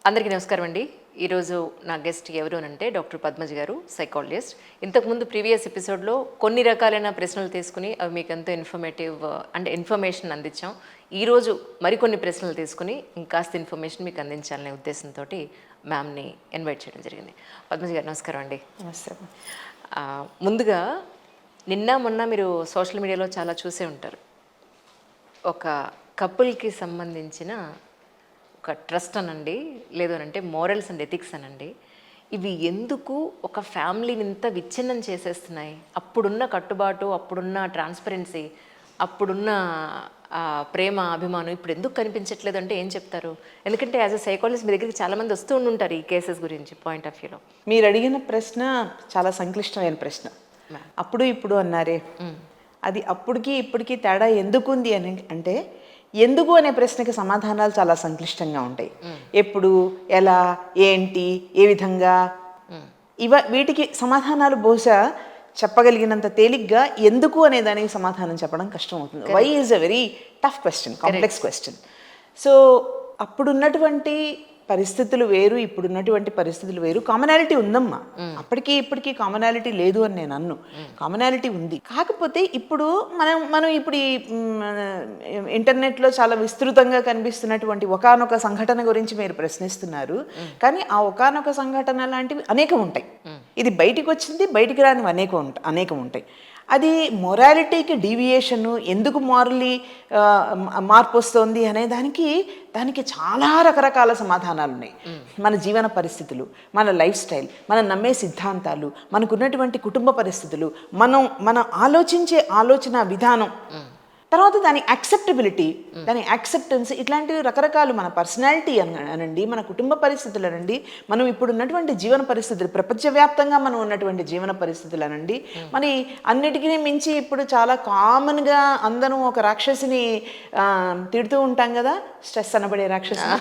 అందరికీ నమస్కారం అండి. ఈరోజు నా గెస్ట్ ఎవరు అంటే డాక్టర్ పద్మజ గారు, సైకాలజిస్ట్. ఇంతకుముందు ప్రీవియస్ ఎపిసోడ్లో కొన్ని రకాలైన ప్రశ్నలు తీసుకుని అవి మీకు ఎంతో ఇన్ఫర్మేషన్ అందించాం. ఈరోజు మరికొన్ని ప్రశ్నలు తీసుకుని ఇంకాస్త ఇన్ఫర్మేషన్ మీకు అందించాలనే ఉద్దేశంతో మ్యామ్ని ఇన్వైట్ చేయడం జరిగింది. పద్మజ గారు నమస్కారం అండి. నమస్కారం. ముందుగా నిన్న మొన్న మీరు సోషల్ మీడియాలో చాలా చూసే ఉంటారు. ఒక కపుల్కి సంబంధించిన ఒక ట్రస్ట్ అనండి, లేదు అంటే మోరల్స్ అండ్ ఎథిక్స్ అనండి, ఇవి ఎందుకు ఒక ఫ్యామిలీని ఇంత విచ్ఛిన్నం చేసేస్తున్నాయి? అప్పుడున్న కట్టుబాటు, అప్పుడున్న ట్రాన్స్పరెన్సీ, అప్పుడున్న ప్రేమ అభిమానం ఇప్పుడు ఎందుకు కనిపించట్లేదు అంటే ఏం చెప్తారు? ఎందుకంటే యాజ్ అ సైకాలజిస్ట్ మీ దగ్గరికి చాలామంది వస్తూ ఉంటుంటారు ఈ కేసెస్ గురించి పాయింట్ ఆఫ్ వ్యూలో. మీరు అడిగిన ప్రశ్న చాలా సంక్లిష్టమైన ప్రశ్న. అప్పుడు ఇప్పుడు అన్నారే, అది అప్పటికి ఇప్పటికీ తేడా ఎందుకు ఉంది అని అంటే, ఎందుకు అనే ప్రశ్నకి సమాధానాలు చాలా సంక్లిష్టంగా ఉంటాయి. ఎప్పుడు, ఎలా, ఏంటి, ఏ విధంగా, వీటికి సమాధానాలు బహుశా చెప్పగలిగినంత తేలిగ్గా ఎందుకు అనే దానికి సమాధానం చెప్పడం కష్టం అవుతుంది. Why is a very tough question, complex question. So అప్పుడున్నటువంటి పరిస్థితులు వేరు, ఇప్పుడున్నటువంటి పరిస్థితులు వేరు. కామనాలిటీ ఉందమ్మా, అప్పటికి ఇప్పటికీ కామనాలిటీ లేదు అని నేను అన్ను. కామనాలిటీ ఉంది. కాకపోతే ఇప్పుడు మనం ఇప్పుడు ఈ ఇంటర్నెట్లో చాలా విస్తృతంగా కనిపిస్తున్నటువంటి ఒకానొక సంఘటన గురించి మీరు ప్రశ్నిస్తున్నారు. కానీ ఆ ఒకానొక సంఘటన లాంటివి అనేకం ఉంటాయి. ఇది బయటికి వచ్చింది, బయటికి రానివి అనేకం ఉంటాయి. అది మొరాలిటీకి డీవియేషను, ఎందుకు మారలీ మార్పు వస్తుంది అనే దానికి చాలా రకరకాల సమాధానాలు ఉన్నాయి. మన జీవన పరిస్థితులు, మన లైఫ్ స్టైల్, మనం నమ్మే సిద్ధాంతాలు, మనకున్నటువంటి కుటుంబ పరిస్థితులు, మనం ఆలోచించే ఆలోచన విధానం, తర్వాత దాని యాక్సెప్టబిలిటీ, దాని యాక్సెప్టెన్స్, ఇట్లాంటివి రకరకాలు, మన పర్సనాలిటీ అనండి, మన కుటుంబ పరిస్థితులు అనండి, మనం ఇప్పుడు ఉన్నటువంటి జీవన పరిస్థితులు, ప్రపంచవ్యాప్తంగా మనం ఉన్నటువంటి జీవన పరిస్థితులు అనండి, మరి అన్నిటికీ మించి ఇప్పుడు చాలా కామన్గా అందరం ఒక రాక్షసిని తిడుతూ ఉంటాం కదా, స్ట్రెస్ అనబడే రాక్షసిని.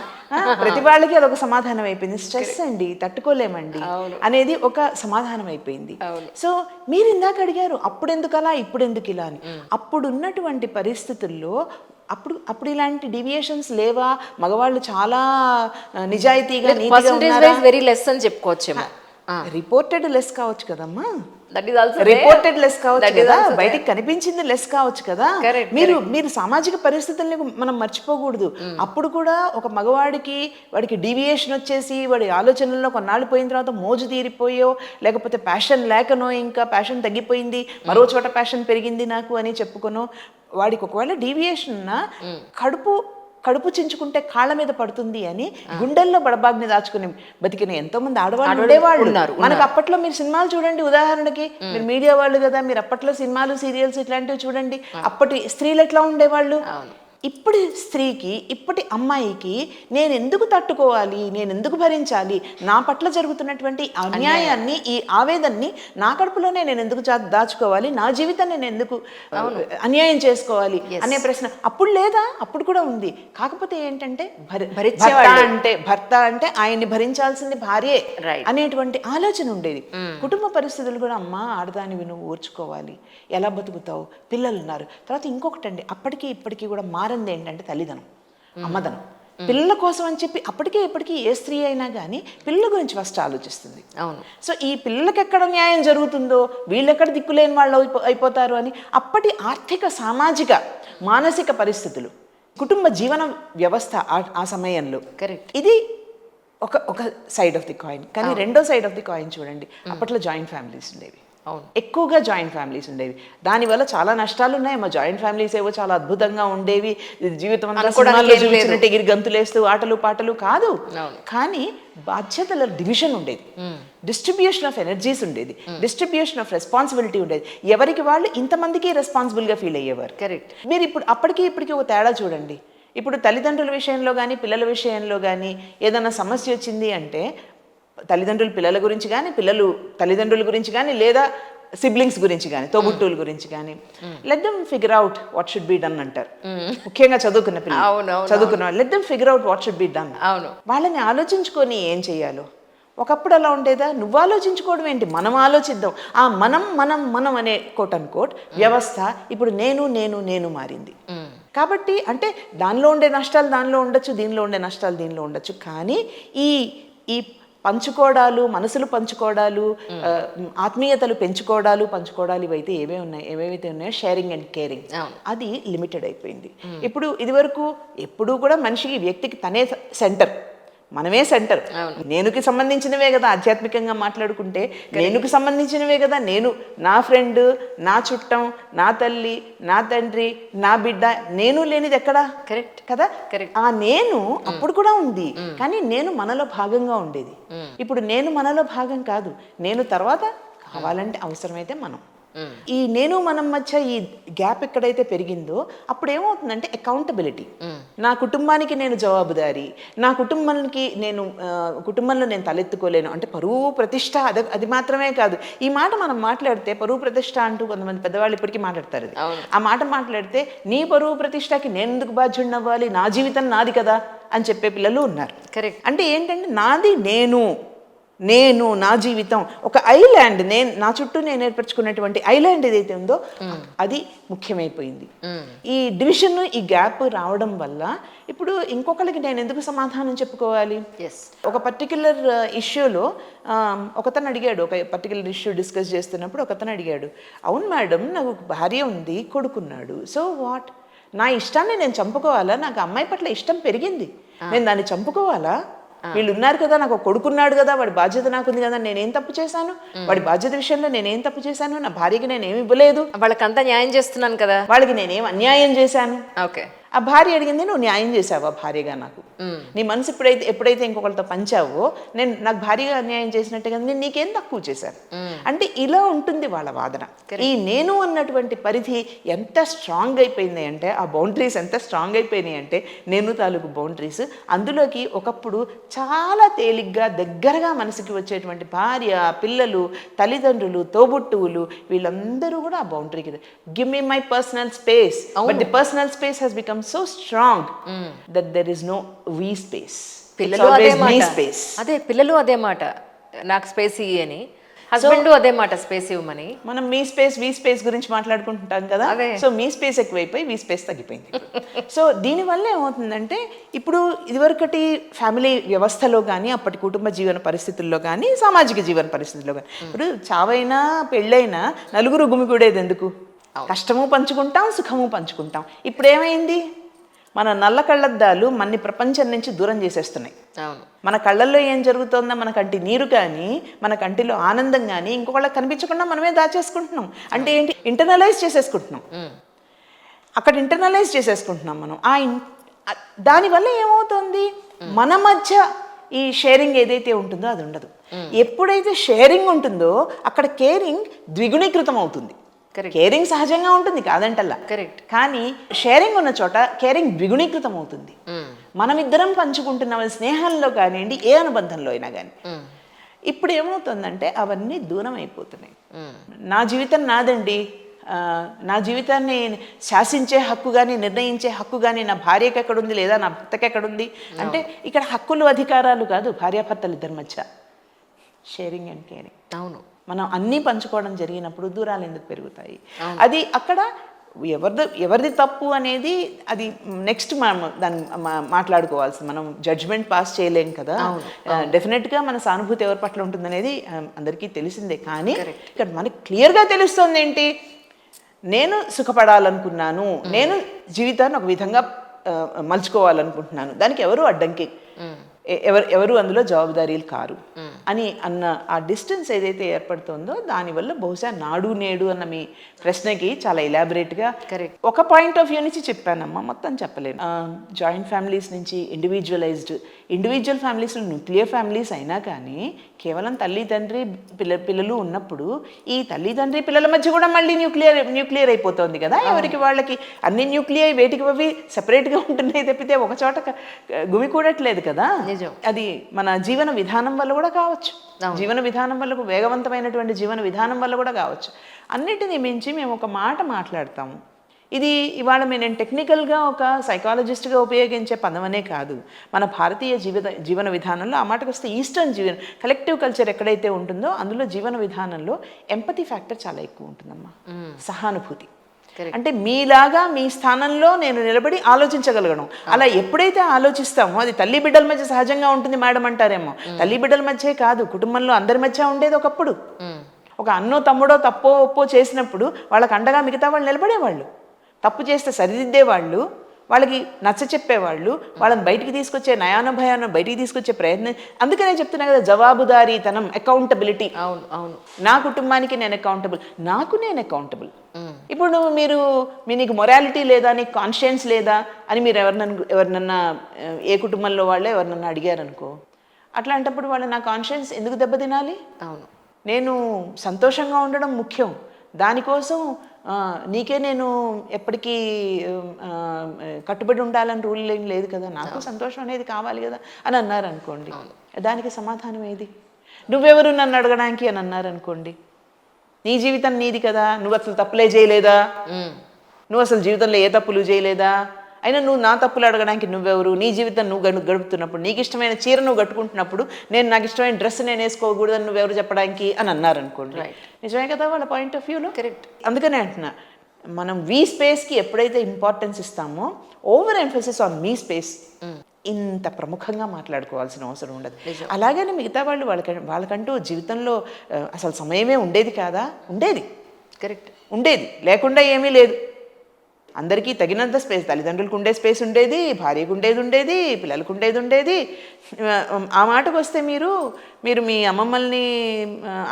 ప్రతి వాళ్ళకి అదొక సమాధానం అయిపోయింది. స్ట్రెస్ అండి, తట్టుకోలేమండి అనేది ఒక సమాధానం అయిపోయింది. సో మీరు ఇందాక అడిగారు అప్పుడు ఎందుకు అలా, ఇప్పుడు ఎందుకు ఇలా అని. అప్పుడున్నటువంటి పరిస్థితుల్లో అప్పుడు ఇలాంటి డీవియేషన్స్ లేవా? మగవాళ్ళు చాలా నిజాయితీగా, వెరీ లెస్ అని చెప్పుకోవచ్చేమో. రిపోర్టెడ్ లెస్ కావచ్చు కదమ్మా, రిపోర్టెడ్ లెస్ కావచ్చు కదా, బయటికి కనిపించింది లెస్ కావచ్చు కదా. మీరు సామాజిక పరిస్థితుల్ని మనం మర్చిపోకూడదు. అప్పుడు కూడా ఒక వాడికి డీవియేషన్ వచ్చేసి వాడి ఆలోచనల్లో కొన్నాళ్ళు పోయిన తర్వాత మోజు తీరిపోయో, లేకపోతే ప్యాషన్ లేకనో, ఇంకా ప్యాషన్ తగ్గిపోయింది, మరో చోట ప్యాషన్ పెరిగింది నాకు అని చెప్పుకోనో, వాడికి ఒకవేళ డీవియేషన్ ఉన్నా కడుపు చించుకుంటే కాళ్ళ మీద పడుతుంది అని గుండెల్లో బడబాగ్ని దాచుకుని బతికిన ఎంతో మంది ఆడవాళ్ళు ఉండేవాళ్ళు. మనకు అప్పట్లో మీరు సినిమాలు చూడండి, ఉదాహరణకి మీరు మీడియా వాళ్ళు కదా, మీరు అప్పట్లో సినిమాలు, సీరియల్స్ ఇట్లాంటివి చూడండి. అప్పటి స్త్రీలు ఎట్లా ఉండేవాళ్ళు. ఇప్పటి స్త్రీకి, ఇప్పటి అమ్మాయికి నేను ఎందుకు తట్టుకోవాలి, నేను ఎందుకు భరించాలి, నా పట్ల జరుగుతున్నటువంటి అన్యాయాన్ని, ఈ ఆవేదనని నా కడుపులోనే నేను ఎందుకు దాచుకోవాలి, నా జీవితాన్ని నేను ఎందుకు అన్యాయం చేసుకోవాలి అనే ప్రశ్న అప్పుడు లేదా? అప్పుడు కూడా ఉంది. కాకపోతే ఏంటంటే భర్త అంటే ఆయన్ని భరించాల్సింది భార్యే అనేటువంటి ఆలోచన ఉండేది. కుటుంబ పరిస్థితులు కూడా, అమ్మా ఆడదానివి నువ్వు ఓర్చుకోవాలి, ఎలా బతుకుతావు, పిల్లలు ఉన్నారు. తర్వాత ఇంకొకటండి, అప్పటికి ఇప్పటికీ కూడా మారింది ఏంటంటే తల్లిదనం, అమ్మదనం. పిల్లల కోసం అని చెప్పి అప్పటికే ఇప్పటికీ ఏ స్త్రీ అయినా కానీ పిల్లల గురించి ఫస్ట్ ఆలోచిస్తుంది. అవును. సో ఈ పిల్లలకి ఎక్కడ న్యాయం జరుగుతుందో, వీళ్ళెక్కడ దిక్కులేని వాళ్ళు అయిపోతారు అని అప్పటి ఆర్థిక, సామాజిక, మానసిక పరిస్థితులు, కుటుంబ జీవన వ్యవస్థ ఆ సమయంలో. కరెక్ట్. ఇది ఒక సైడ్ ఆఫ్ ది కాయిన్. కానీ రెండో సైడ్ ఆఫ్ ది కాయిన్ చూడండి, అప్పట్లో జాయింట్ ఫ్యామిలీస్ ఉండేవి. ఎక్కువగా జాయింట్ ఫ్యామిలీస్ ఉండేవి. దానివల్ల చాలా నష్టాలు ఉన్నాయి. మా జాయింట్ ఫ్యామిలీస్ ఏవో చాలా అద్భుతంగా ఉండేవి, జీవితం అంతా చూసినట్టు ఎగిరి గంతులేస్తూ ఆటలు పాటలు కాదు. కానీ బాధ్యతల డివిజన్ ఉండేది, డిస్ట్రిబ్యూషన్ ఆఫ్ ఎనర్జీస్ ఉండేది, డిస్ట్రిబ్యూషన్ ఆఫ్ రెస్పాన్సిబిలిటీ ఉండేది. ఎవరికి వాళ్ళు ఇంతమందికి రెస్పాన్సిబుల్గా ఫీల్ అయ్యేవారు. కరెక్ట్. మీరు ఇప్పుడు అప్పటికి ఇప్పటికీ ఒక తేడా చూడండి. ఇప్పుడు తల్లిదండ్రుల విషయంలో కానీ, పిల్లల విషయంలో కానీ ఏదైనా సమస్య వచ్చింది అంటే, తల్లిదండ్రులు పిల్లల గురించి కానీ, పిల్లలు తల్లిదండ్రుల గురించి కానీ, లేదా సిబ్లింగ్స్ గురించి కానీ, తోబుట్టువుల గురించి కానీ, let them figure out what should be done అంటారు. ముఖ్యంగా చదువుకున్న పిల్లలు, చదువుకున్న వాళ్ళు, let them figure out what should be done. వాళ్ళని ఆలోచించుకొని ఏం చెయ్యాలో. ఒకప్పుడు అలా ఉండేదా? నువ్వు ఆలోచించుకోవడం ఏంటి, మనం ఆలోచిద్దాం. ఆ మనం మనం మనం అనే కోట్ అన్ కోట్ వ్యవస్థ ఇప్పుడు నేను నేను నేను మారింది. కాబట్టి అంటే దానిలో ఉండే నష్టాలు దానిలో ఉండొచ్చు, దీనిలో ఉండే నష్టాలు దీనిలో ఉండొచ్చు. కానీ ఈ ఈ పంచుకోవడాలు, మనసులు పంచుకోవడాలు, ఆత్మీయతలు పంచుకోవడాలు ఇవైతే ఏవేవైతే ఉన్నాయో షేరింగ్ అండ్ కేరింగ్, అది లిమిటెడ్ అయిపోయింది. ఇప్పుడు ఇదివరకు ఎప్పుడూ కూడా మనిషికి, వ్యక్తికి తనే సెంటర్, మనమే సెంటర్. నేనుకి సంబంధించినవే కదా ఆధ్యాత్మికంగా మాట్లాడుకుంటే, నేనుకి సంబంధించినవే కదా నేను, నా ఫ్రెండ్, నా చుట్టం, నా తల్లి, నా తండ్రి, నా బిడ్డ, నేను లేనిది ఎక్కడా? కరెక్ట్ కదా. ఆ నేను అప్పుడు కూడా ఉంది, కానీ నేను మనలో భాగంగా ఉండేది. ఇప్పుడు నేను మనలో భాగం కాదు, నేను తర్వాత కావాలంటే అవసరమైతే మనం. ఈ నేను మనం మధ్య ఈ గ్యాప్ ఎక్కడైతే పెరిగిందో అప్పుడు ఏమవుతుందంటే అకౌంటబిలిటీ. నా కుటుంబానికి నేను జవాబుదారీ, నా కుటుంబంలో నేను తలెత్తుకోలేను అంటే పరువు ప్రతిష్ట, అది మాత్రమే కాదు. ఈ మాట మనం మాట్లాడితే పరువు ప్రతిష్ట అంటూ కొంతమంది పెద్దవాళ్ళు ఇప్పటికీ మాట్లాడతారు. ఆ మాట మాట్లాడితే నీ పరువు ప్రతిష్టకి నేను ఎందుకు బాధ్యుడిని అవ్వాలి, నా జీవితం నాది కదా అని చెప్పే పిల్లలు ఉన్నారు. కరెక్ట్. అంటే ఏంటంటే నాది, నేను నా జీవితం ఒక ఐలాండ్, నా చుట్టూ నేను ఏర్పరచుకున్నటువంటి ఐలాండ్ ఏదైతే ఉందో అది ముఖ్యమైపోయింది. ఈ డివిజన్, ఈ గ్యాప్ రావడం వల్ల ఇప్పుడు ఇంకొకరికి నేను ఎందుకు సమాధానం చెప్పుకోవాలి? ఒక పర్టిక్యులర్ ఇష్యూలో ఒకతను అడిగాడు, ఒక పర్టిక్యులర్ ఇష్యూ డిస్కస్ చేస్తున్నప్పుడు ఒకతను అడిగాడు, అవును మేడం నాకు భార్య ఉంది, కొడుకున్నాడు, సో వాట్? నా ఇష్టాన్ని నేను చంపుకోవాలా? నాకు అమ్మాయి పట్ల ఇష్టం పెరిగింది, నేను దాన్ని చంపుకోవాలా? వీళ్ళు ఉన్నారు కదా, నాకు కొడుకున్నాడు కదా, వాడి బాధ్యత నాకుంది కదా, నేనేం తప్పు చేశాను? వాడి బాధ్యత విషయంలో నేనేం తప్పు చేశాను? నా భార్యకి నేనేమి ఇవ్వలేదు, వాళ్ళకంతా న్యాయం చేస్తున్నాను కదా, వాళ్ళకి నేనేం అన్యాయం చేశాను? ఓకే. ఆ భార్య అడిగింది, నువ్వు న్యాయం చేసావా భార్యగా నాకు? నీ మనసు ఎప్పుడైతే ఇంకొకరితో పంచావో, నాకు భార్యగా అన్యాయం చేసినట్టే కదా, నేను నీకేం తక్కువ చేశాను? అంటే ఇలా ఉంటుంది వాళ్ళ వాదన. ఈ నేను అన్నటువంటి పరిధి ఎంత స్ట్రాంగ్ అయిపోయింది అంటే, ఆ బౌండరీస్ ఎంత స్ట్రాంగ్ అయిపోయినాయి అంటే, నేను తాలూకు బౌండరీస్, అందులోకి ఒకప్పుడు చాలా తేలిగ్గా దగ్గరగా మనసుకి వచ్చేటువంటి భార్య, పిల్లలు, తల్లిదండ్రులు, తోబుట్టువులు, వీళ్ళందరూ కూడా ఆ బౌండరీకి give me my personal space, but the personal space has become so strong that there is no we space. పిల్లలు అదే మాట, నాకు స్పేస్ ఇయ్యి అని, హస్బెండ్ అదే మాట, స్పేస్ ఇవ్వమని. మనం మీ స్పేస్ గురించి మాట్లాడుకుంటుంటాం కదా, సో మీ స్పేస్ ఎక్కువైపోయి వీ స్పేస్ తగ్గిపోయింది. సో దీనివల్ల ఏమవుతుందంటే, ఇప్పుడు ఇదివరకటి ఫ్యామిలీ వ్యవస్థలో కానీ, అప్పటి కుటుంబ జీవన పరిస్థితుల్లో కానీ, సామాజిక జీవన పరిస్థితుల్లో కానీ, ఇప్పుడు చావైనా పెళ్ళైనా నలుగురు గుమిగూడేది ఎందుకు? కష్టము పంచుకుంటాం, సుఖము పంచుకుంటాం. ఇప్పుడు ఏమైంది? మన నల్ల కళ్ళద్దాలు మన ప్రపంచం నుంచి దూరం చేసేస్తున్నాయి. మన కళ్ళల్లో ఏం జరుగుతుందో, మన కంటి నీరు కానీ, మన కంటిలో ఆనందం కానీ ఇంకొకళ్ళకి కనిపించకుండా మనమే దాచేసుకుంటున్నాం. అంటే ఏంటి? ఇంటర్నలైజ్ చేసేసుకుంటున్నాం. అక్కడ ఇంటర్నలైజ్ చేసేసుకుంటున్నాం మనం. దానివల్ల ఏమవుతుంది? మన మధ్య ఈ షేరింగ్ ఏదైతే ఉంటుందో అది ఉండదు. ఎప్పుడైతే షేరింగ్ ఉంటుందో అక్కడ కేరింగ్ ద్విగుణీకృతం అవుతుంది. కేరింగ్ సహజంగా ఉంటుంది, కాదంటల్లా, కానీ షేరింగ్ ఉన్న చోట కేరింగ్ ద్విగుణీకృతం అవుతుంది. మనమిద్దరం పంచుకుంటున్న స్నేహంలో కానివ్వండి, ఏ అనుబంధంలో అయినా కానీ. ఇప్పుడు ఏమవుతుందంటే అవన్నీ దూరం అయిపోతున్నాయి. నా జీవితం నాదండి, నా జీవితాన్ని శాసించే హక్కు కానీ, నిర్ణయించే హక్కు కానీ నా భార్యకి ఎక్కడుంది, లేదా నా భర్తకి ఎక్కడుంది అంటే, ఇక్కడ హక్కులు అధికారాలు కాదు భార్యాభర్తలు ఇద్దరి మధ్య, షేరింగ్ అండ్ కేరింగ్. అవును, మనం అన్నీ పంచుకోవడం జరిగినప్పుడు దూరాలు ఎందుకు పెరుగుతాయి? అది అక్కడ ఎవరిది తప్పు అనేది అది నెక్స్ట్ మనం దాన్ని మాట్లాడుకోవాల్సింది. మనం జడ్జ్మెంట్ పాస్ చేయలేం కదా. డెఫినెట్గా మన సానుభూతి ఎవరి పట్ల ఉంటుందనేది అందరికీ తెలిసిందే. కానీ ఇక్కడ మనకి క్లియర్గా తెలుస్తుంది ఏంటి? నేను సుఖపడాలనుకున్నాను, నేను జీవితాన్ని ఒక విధంగా మలుచుకోవాలనుకుంటున్నాను, దానికి ఎవరు అడ్డంకి, ఎవరు అందులో జవాబుదారీలు కారు అని అన్న ఆ డిస్టెన్స్ ఏదైతే ఏర్పడుతుందో దానివల్ల బహుశా నాడు నేడు అన్న మీ ప్రశ్నకి చాలా ఎలాబరేట్గా ఒక పాయింట్ ఆఫ్ వ్యూ నుంచి చెప్పానమ్మా, మొత్తం చెప్పలేను. జాయింట్ ఫ్యామిలీస్ నుంచి ఇండివిజువల్ ఫ్యామిలీస్లో న్యూక్లియర్ ఫ్యామిలీస్ అయినా కానీ కేవలం తల్లి తండ్రి పిల్లలు ఉన్నప్పుడు ఈ తల్లి తండ్రి పిల్లల మధ్య కూడా మళ్ళీ న్యూక్లియర్ అయిపోతుంది కదా. ఎవరికి వాళ్ళకి అన్ని న్యూక్లియర్ వేటికి అవి సెపరేట్గా ఉంటున్నాయి తప్పితే ఒక చోట గుమికూడట్లేదు కదా. అది మన జీవన విధానం వల్ల కూడా కావచ్చు, జీవన విధానం వల్ల, వేగవంతమైనటువంటి జీవన విధానం వల్ల కూడా కావచ్చు. అన్నిటినీ మించి మేము ఒక మాట మాట్లాడతాము. ఇది ఇవాళ నేను టెక్నికల్గా ఒక సైకాలజిస్ట్గా ఉపయోగించే పదమనే కాదు, మన భారతీయ జీవన విధానంలో ఆ మాటకు వస్తే ఈస్టర్న్ కలెక్టివ్ కల్చర్ ఎక్కడైతే ఉంటుందో అందులో జీవన విధానంలో ఎంపతి ఫ్యాక్టర్ చాలా ఎక్కువ ఉంటుందమ్మా, సహానుభూతి. అంటే మీలాగా మీ స్థానంలో నేను నిలబడి ఆలోచించగలను. అలా ఎప్పుడైతే ఆలోచిస్తామో అది తల్లి బిడ్డల మధ్య సహజంగా ఉంటుంది మేడం అంటారేమో. తల్లి బిడ్డల మధ్యే కాదు, కుటుంబంలో అందరి మధ్య ఉండేది ఒకప్పుడు. ఒక అన్నో తమ్ముడో తప్పో ఒప్పో చేసినప్పుడు వాళ్ళకి అండగా మిగతా వాళ్ళు నిలబడేవాళ్ళు. తప్పు చేస్తే సరిదిద్దేవాళ్ళు, వాళ్ళకి నచ్చ చెప్పేవాళ్ళు, వాళ్ళని బయటికి తీసుకొచ్చే నయాన భయాన్ని బయటికి తీసుకొచ్చే ప్రయత్నం. అందుకనే చెప్తున్నా కదా, జవాబుదారీతనం, అకౌంటబిలిటీ. అవును అవును. నా కుటుంబానికి నేను అకౌంటబుల్, నాకు నేను అకౌంటబుల్. ఇప్పుడు నీకు మొరాలిటీ లేదా, నీకు కాన్షియన్స్ లేదా అని మీరు ఎవరినన్నా ఏ కుటుంబంలో వాళ్ళే ఎవరినన్నా అడిగారనుకో, అట్లాంటప్పుడు వాళ్ళు నా కాన్షియన్స్ ఎందుకు దెబ్బతినాలి? అవును. నేను సంతోషంగా ఉండడం ముఖ్యం, దానికోసం నీకే నేను ఎప్పటికీ కట్టుబడి ఉండాలని రూల్ ఏం లేదు కదా, నాకు సంతోషం అనేది కావాలి కదా అని అన్నారు అనుకోండి, దానికి సమాధానం ఏది? నువ్వెవరు నన్ను అడగడానికి అని అన్నారు అనుకోండి, నీ జీవితం నీది కదా, నువ్వు అసలు తప్పులే చేయలేదా, నువ్వు అసలు జీవితంలో ఏ తప్పులు చేయలేదా, అయినా నువ్వు నా తప్పులు అడగడానికి నువ్వెవరు? నీ జీవితం నువ్వు గడుపుతున్నప్పుడు, నీకు ఇష్టమైన చీర నువ్వు కట్టుకుంటున్నప్పుడు, నేను నాకు ఇష్టమైన డ్రెస్ నేను వేసుకోకూడదని నువ్వెవరు చెప్పడానికి అని అన్నారు అనుకోండి. నిజమే కదా వాళ్ళ పాయింట్ ఆఫ్ వ్యూలో. కరెక్ట్. అందుకనే అంటున్నా, మనం వీ స్పేస్కి ఎప్పుడైతే ఇంపార్టెన్స్ ఇస్తామో, over emphasis on me space ఇంత ప్రముఖంగా మాట్లాడుకోవాల్సిన అవసరం ఉండదు. అలాగని మిగతా వాళ్ళకంటూ జీవితంలో అసలు సమయమే ఉండేది కాదా? ఉండేది. కరెక్ట్, ఉండేది, లేకుండా ఏమీ లేదు. అందరికీ తగినంత స్పేస్, తల్లిదండ్రులకు ఉండే స్పేస్ ఉండేది, భార్యకు ఉండేది, పిల్లలకు ఉండేది. ఆ మాటకు వస్తే మీరు మీ అమ్మమ్మల్ని,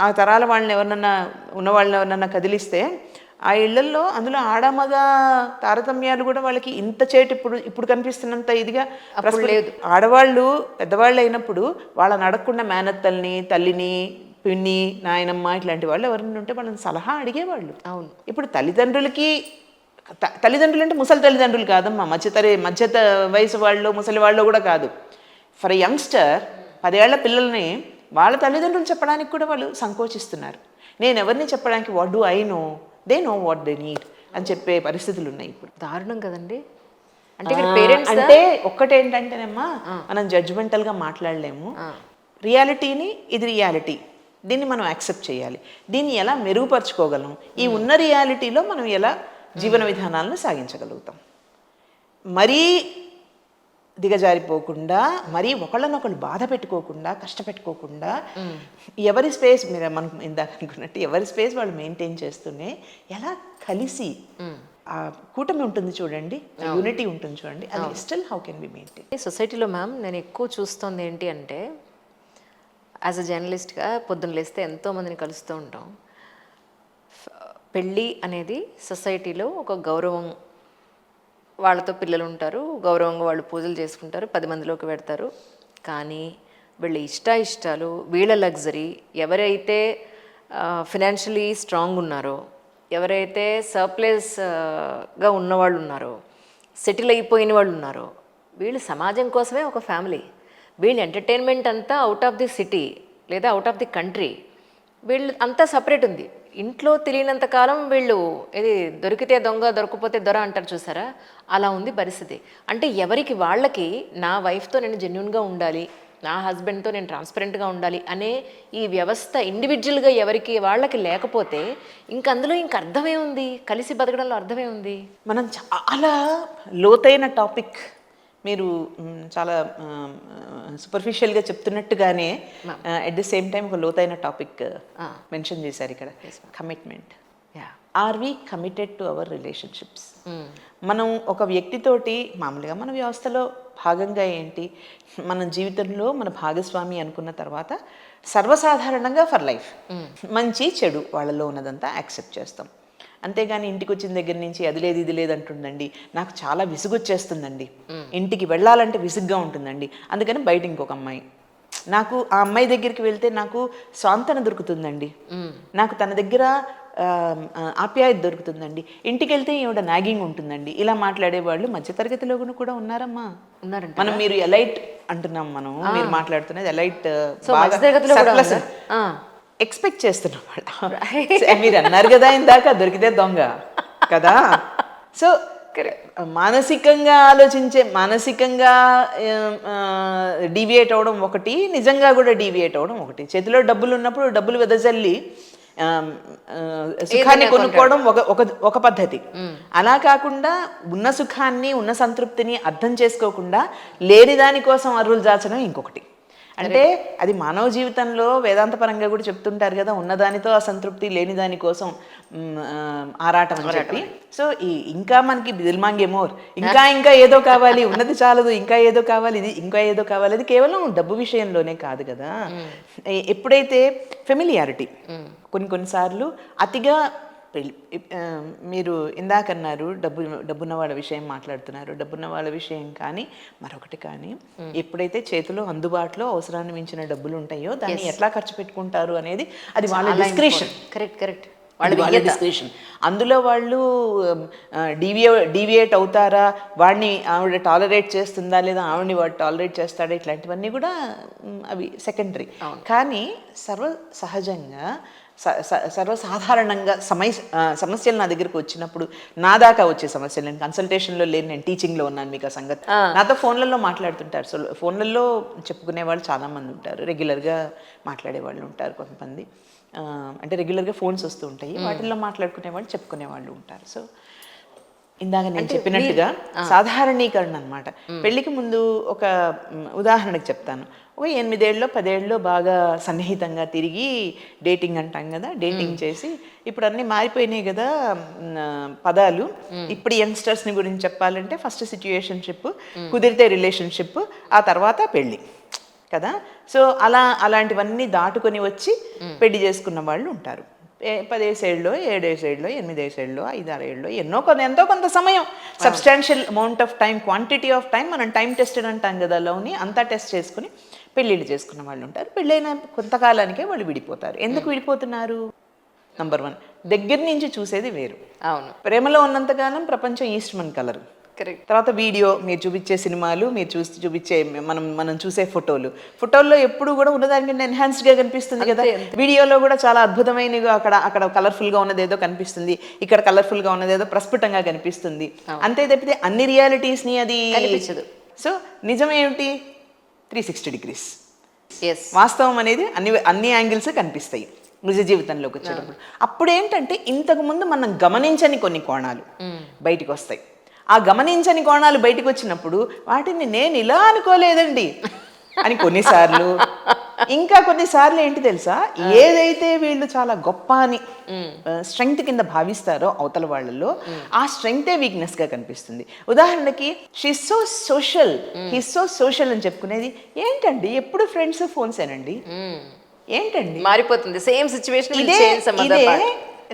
ఆ తరాల వాళ్ళని ఎవరినన్నా కదిలిస్తే ఆ ఇళ్లల్లో అందులో ఆడమగ తారతమ్యాలు కూడా వాళ్ళకి ఇంత చేటు ఇప్పుడు కనిపిస్తున్నంత ఇదిగా లేదు. ఆడవాళ్ళు పెద్దవాళ్ళు అయినప్పుడు వాళ్ళని అడగకుండా మేనత్తల్ని, తల్లిని, పిన్ని, నాయనమ్మ ఇట్లాంటి వాళ్ళు ఎవరైనా ఉంటే వాళ్ళని సలహా అడిగేవాళ్ళు. అవును. ఇప్పుడు తల్లిదండ్రులు అంటే ముసలి తల్లిదండ్రులు కాదమ్మా, మధ్య వయసు వాళ్ళు, ముసలి వాళ్ళు కూడా కాదు. ఫర్ ఎ యంగ్స్టర్ 10 ఏళ్ల పిల్లల్ని వాళ్ళ తల్లిదండ్రులు చెప్పడానికి కూడా వాళ్ళు సంకోచిస్తున్నారు. నేను ఎవరిని చెప్పడానికి, what do I know, they know what they need అని చెప్పే పరిస్థితులు ఉన్నాయి ఇప్పుడు. దారుణం కదండి. అంటే ఒక్కటేంటంటేనమ్మా, మనం జడ్జిమెంటల్గా మాట్లాడలేము. రియాలిటీని, ఇది రియాలిటీ, దీన్ని మనం యాక్సెప్ట్ చేయాలి. దీన్ని ఎలా మెరుగుపరుచుకోగలం, ఈ ఉన్న రియాలిటీలో మనం ఎలా జీవన విధానాలను సాగించగలుగుతాం, మరీ దిగజారిపోకుండా, మరీ ఒకళ్ళనొకళ్ళు బాధ పెట్టుకోకుండా, కష్టపెట్టుకోకుండా, ఎవరి స్పేస్ మనం ఇందాక అనుకున్నట్టు ఎవరి స్పేస్ వాళ్ళు మెయింటైన్ చేస్తూనే ఎలా కలిసి ఆ కూటమి ఉంటుంది చూడండి, యూనిటీ ఉంటుంది చూడండి, అది still how can be maintain. సొసైటీలో మ్యామ్ నేను ఎక్కువ చూస్తోంది ఏంటి అంటే, యాజ్ అ జర్నలిస్ట్గా పొద్దున్న లేస్తే ఎంతోమందిని కలుస్తూ ఉంటాం. పెళ్ళి అనేది సొసైటీలో ఒక గౌరవం, వాళ్ళతో పిల్లలు ఉంటారు, గౌరవంగా వాళ్ళు పూజలు చేసుకుంటారు, 10 మందిలోకి పెడతారు. కానీ వీళ్ళ ఇష్టాలు, వీళ్ళ లగ్జరీ, ఎవరైతే ఫినాన్షియలీ స్ట్రాంగ్ ఉన్నారో, ఎవరైతే సర్ప్లస్గా ఉన్నవాళ్ళు ఉన్నారో, సెటిల్ అయిపోయిన వాళ్ళు ఉన్నారో, వీళ్ళు సమాజం కోసమే ఒక ఫ్యామిలీ. వీళ్ళ ఎంటర్టైన్మెంట్ అంతా అవుట్ ఆఫ్ ది సిటీ లేదా అవుట్ ఆఫ్ ది కంట్రీ. వీళ్ళు అంతా సపరేట్ ఉంది. ఇంట్లో తెలియనంత కాలం వీళ్ళు ఇది దొరికితే దొంగ, దొరకపోతే దొర అంటారు చూసారా, అలా ఉంది పరిస్థితి. అంటే ఎవరికి వాళ్ళకి, నా వైఫ్తో నేను జెన్యున్గా ఉండాలి, నా హస్బెండ్తో నేను ట్రాన్స్పరెంట్గా ఉండాలి అనే ఈ వ్యవస్థ ఇండివిజువల్గా ఎవరికి వాళ్ళకి లేకపోతే అందులో అర్థమే ఉంది, కలిసి బతకడంలో అర్థమే ఉంది. మనం చాలా లోతైన టాపిక్, మీరు చాలా సూపర్ఫిషియల్గా చెప్తున్నట్టుగానే అట్ ది సేమ్ టైం ఒక లోతైన టాపిక్ మెన్షన్ చేశారు ఇక్కడ, commitment. Are we committed to our relationships? మనం ఒక వ్యక్తితోటి మామూలుగా మన వ్యవస్థలో భాగంగా ఏంటి, మన జీవితంలో మన భాగస్వామి అనుకున్న తర్వాత సర్వసాధారణంగా ఫర్ లైఫ్, మంచి చెడు వాళ్ళలో ఉన్నదంతా యాక్సెప్ట్ చేస్తాం. అంతేగాని ఇంటికి వచ్చిన దగ్గర నుంచి అది లేదు ఇది లేదు అంటుందండి, నాకు చాలా విసుగొచ్చేస్తుందండి, ఇంటికి వెళ్ళాలంటే విసుగ్గా ఉంటుందండి, అందుకని బయట ఇంకొక అమ్మాయి, నాకు ఆ అమ్మాయి దగ్గరికి వెళ్తే నాకు స్వాంతన దొరుకుతుందండి, నాకు తన దగ్గర ఆప్యాయత దొరుకుతుందండి, ఇంటికి వెళ్తే ఈవిడ నాగింగ్ ఉంటుందండి, ఇలా మాట్లాడేవాళ్ళు మధ్యతరగతిలో కూడా ఉన్నారమ్మా. మనం మీరు ఎలైట్ అంటున్నాం, మీరు మాట్లాడుతున్నది ఎలైట్, ఎక్స్పెక్ట్ చేస్తున్నాం వాళ్ళ. మీరు అన్నారు కదా ఇందాక, దొరికితే దొంగ కదా. సో మానసికంగా ఆలోచించే, మానసికంగా డీవియేట్ అవ్వడం ఒకటి, నిజంగా కూడా డీవియేట్ అవ్వడం ఒకటి. చేతిలో డబ్బులు ఉన్నప్పుడు డబ్బులు వెదజల్లి సుఖాన్ని కొనుక్కోవడం ఒక పద్ధతి. అలా కాకుండా ఉన్న సుఖాన్ని ఉన్న సంతృప్తిని అర్థం చేసుకోకుండా లేని దానికోసం అరువులు దాచడం ఇంకొకటి. అంటే అది మానవ జీవితంలో వేదాంతపరంగా కూడా చెప్తుంటారు కదా, ఉన్నదానితో అసంతృప్తి, లేని దానికోసం ఆరాటం అని చెప్పి. సో ఇంకా మనకి దిల్మాంగే మోర్, ఇంకా ఏదో కావాలి, ఉన్నది చాలదు, ఇంకా ఏదో కావాలి, ఇది ఇంకా ఏదో కావాలి. అది కేవలం డబ్బు విషయంలోనే కాదు కదా. ఎప్పుడైతే ఫెమిలియారిటీ కొన్నిసార్లు అతిగా మీరు ఇందాకన్నారు డబ్బున్న వాళ్ళ విషయం మాట్లాడుతున్నారు. డబ్బున్న వాళ్ళ విషయం కానీ మరొకటి కానీ, ఎప్పుడైతే చేతిలో అందుబాటులో అవసరాన్ని మించిన డబ్బులు ఉంటాయో దాన్ని ఎట్లా ఖర్చు పెట్టుకుంటారు అనేది అది వాళ్ళ డిస్క్రిషన్. కరెక్ట్ వాళ్ళ డిస్క్రిషన్. అందులో వాళ్ళు డీవియేట్ అవుతారా, వాడిని ఆవిడ టాలరేట్ చేస్తుందా లేదా ఆవిడని వాడు టాలరేట్ చేస్తాడా, ఇట్లాంటివన్నీ కూడా అవి సెకండరీ. కానీ సహజంగా సర్వసాధారణంగా సమస్యలు నా దగ్గరకు వచ్చినప్పుడు, నా దాకా వచ్చే సమస్యలు, నేను కన్సల్టేషన్లో లేని, నేను టీచింగ్లో ఉన్నాను, మీకు ఆ సంగతి నాతో ఫోన్లలో మాట్లాడుతుంటారు. సో ఫోన్లలో చెప్పుకునే వాళ్ళు చాలామంది ఉంటారు, రెగ్యులర్గా మాట్లాడే వాళ్ళు ఉంటారు కొంతమంది. అంటే రెగ్యులర్గా ఫోన్స్ వస్తూ ఉంటాయి, వాటిల్లో మాట్లాడుకునే వాళ్ళు, చెప్పుకునే వాళ్ళు ఉంటారు. సో ఇందాక నేను చెప్పినట్టుగా సాధారణీకరణ అనమాట. పెళ్ళికి ముందు ఒక ఉదాహరణకు చెప్తాను. ఒక 8 ఏళ్ళలో 10 ఏళ్ళలో బాగా సన్నిహితంగా తిరిగి డేటింగ్ అంటాం కదా, డేటింగ్ చేసి ఇప్పుడు అన్నీ మారిపోయినాయి కదా పదాలు. ఇప్పుడు యంగ్స్టర్స్ని గురించి చెప్పాలంటే ఫస్ట్ సిచ్యుయేషన్షిప్, కుదిరితే రిలేషన్షిప్, ఆ తర్వాత పెళ్ళి కదా. సో అలాంటివన్నీ దాటుకొని వచ్చి పెళ్లి చేసుకున్న వాళ్ళు ఉంటారు. 10 ఏళ్ళలో 7 ఏళ్ళలో 8 ఏళ్ళలో 5-6 ఏళ్ళలో ఎంతో కొంత సమయం, substantial amount of time, quantity of time, మనం టైం టెస్టెడ్ అంటాం కదా, లవ్ని అంతా టెస్ట్ చేసుకుని పెళ్ళిళ్ళు చేసుకున్న వాళ్ళు ఉంటారు. పెళ్ళైన కొంతకాలానికే వాళ్ళు విడిపోతారు. ఎందుకు విడిపోతున్నారు? నంబర్ 1, దగ్గర నుంచి చూసేది వేరు. అవును, ప్రేమలో ఉన్నంతకాలం ప్రపంచం ఈస్ట్మన్ కలర్. తర్వాత వీడియో, మీరు చూపించే సినిమాలు, మీరు చూపించే మనం చూసే ఫోటోల్లో ఎప్పుడు కూడా ఉన్నదానికంటే ఎన్హాన్స్డ్గా కనిపిస్తుంది కదా. వీడియోలో కూడా చాలా అద్భుతమైనగా అక్కడ కలర్ఫుల్గా ఉన్నదేదో కనిపిస్తుంది, ఇక్కడ కలర్ఫుల్గా ఉన్నదేదో ప్రస్ఫుటంగా కనిపిస్తుంది. అంతే తప్పితే అన్ని రియాలిటీస్ని అది కనిపించదు. సో నిజం ఏమిటి? 360 degrees వాస్తవం అనేది అన్ని యాంగిల్స్ కనిపిస్తాయి నిజ జీవితంలోకి వచ్చేటప్పుడు. అప్పుడు ఏంటంటే ఇంతకుముందు మనం గమనించని కొన్ని కోణాలు బయటికి వస్తాయి. ఆ గమనించని కోణాలు బయటకు వచ్చినప్పుడు వాటిని నేను ఇలా అనుకోలేదండి అని కొన్నిసార్లు, ఇంకా కొన్నిసార్లు ఏంటి తెలుసా, ఏదైతే వీళ్ళు చాలా గొప్ప అని స్ట్రెంగ్త్ కింద భావిస్తారో అవతల వాళ్ళలో, ఆ స్ట్రెంగ్తే వీక్నెస్ గా కనిపిస్తుంది. ఉదాహరణకి షీస్ సో సోషల్ అని చెప్పుకునేది ఏంటండి, ఎప్పుడు ఫ్రెండ్స్ ఫోన్సేనండి, ఏంటండి మారిపోతుంది సేమ్ సిచ్యువేషన్. ఇదే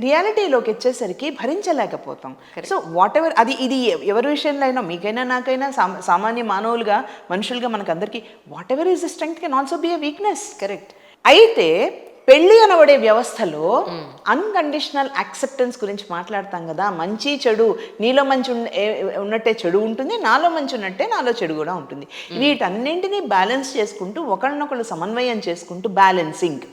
రియాలిటీలోకి వచ్చేసరికి భరించలేకపోతాం. సో వాట్ ఎవర్ ఇది ఎవరి విషయంలో అయినా, మీకైనా నాకైనా, సామాన్య మానవులుగా మనుషులుగా మనకందరికీ what ever is the strength can also be a weakness. Correct. అయితే పెళ్ళి అనబడే వ్యవస్థలో అన్కండిషనల్ యాక్సెప్టెన్స్ గురించి మాట్లాడతాం కదా. మంచి చెడు, నీలో మంచి ఉన్నట్టే చెడు ఉంటుంది, నాలో మంచి ఉన్నట్టే నాలో చెడు కూడా ఉంటుంది. వీటన్నింటినీ బ్యాలెన్స్ చేసుకుంటూ, ఒకరినొకరు సమన్వయం చేసుకుంటూ, బ్యాలెన్సింగ్,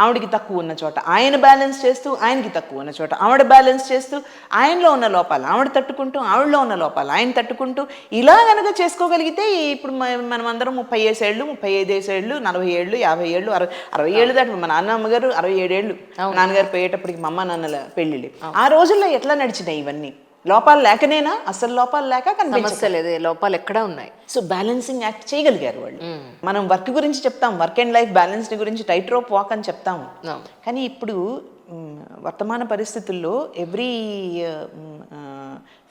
ఆవిడికి తక్కువ ఉన్న చోట ఆయన బ్యాలెన్స్ చేస్తూ, ఆయనకి తక్కువ ఉన్న చోట ఆవిడ బ్యాలెన్స్ చేస్తూ, ఆయనలో ఉన్న లోపాలు ఆవిడ తట్టుకుంటూ, ఆవిడలో ఉన్న లోపాలు ఆయన తట్టుకుంటూ, ఇలా కనుక చేసుకోగలిగితే ఇప్పుడు మనం అందరం 30 ఏళ్ళు 35 ఏళ్ళు 40 ఏళ్ళు 50 ఏళ్ళు 60 ఏళ్ళు దాటి, మా నాన్న అమ్మగారు 67 ఏళ్ళు, నాన్నగారు పోయేటప్పటికి మా అమ్మ నాన్నల పెళ్ళిళ్ళు. ఆ రోజుల్లో ఎట్లా నడిచినాయి ఇవన్నీ? లోపాలు లేకనేనా? అసలు లోపాలు లేక కనిపించలేదు, లోపాలు ఎక్కడా ఉన్నాయి. సో బ్యాలెన్సింగ్ యాక్ట్ చేయగలిగారు వాళ్ళు. మనం వర్క్ గురించి చెప్తాం, వర్క్ అండ్ లైఫ్ బ్యాలెన్స్ గురించి టైట్ రోప్ వాక్ అని చెప్తాము. కానీ ఇప్పుడు వర్తమాన పరిస్థితుల్లో every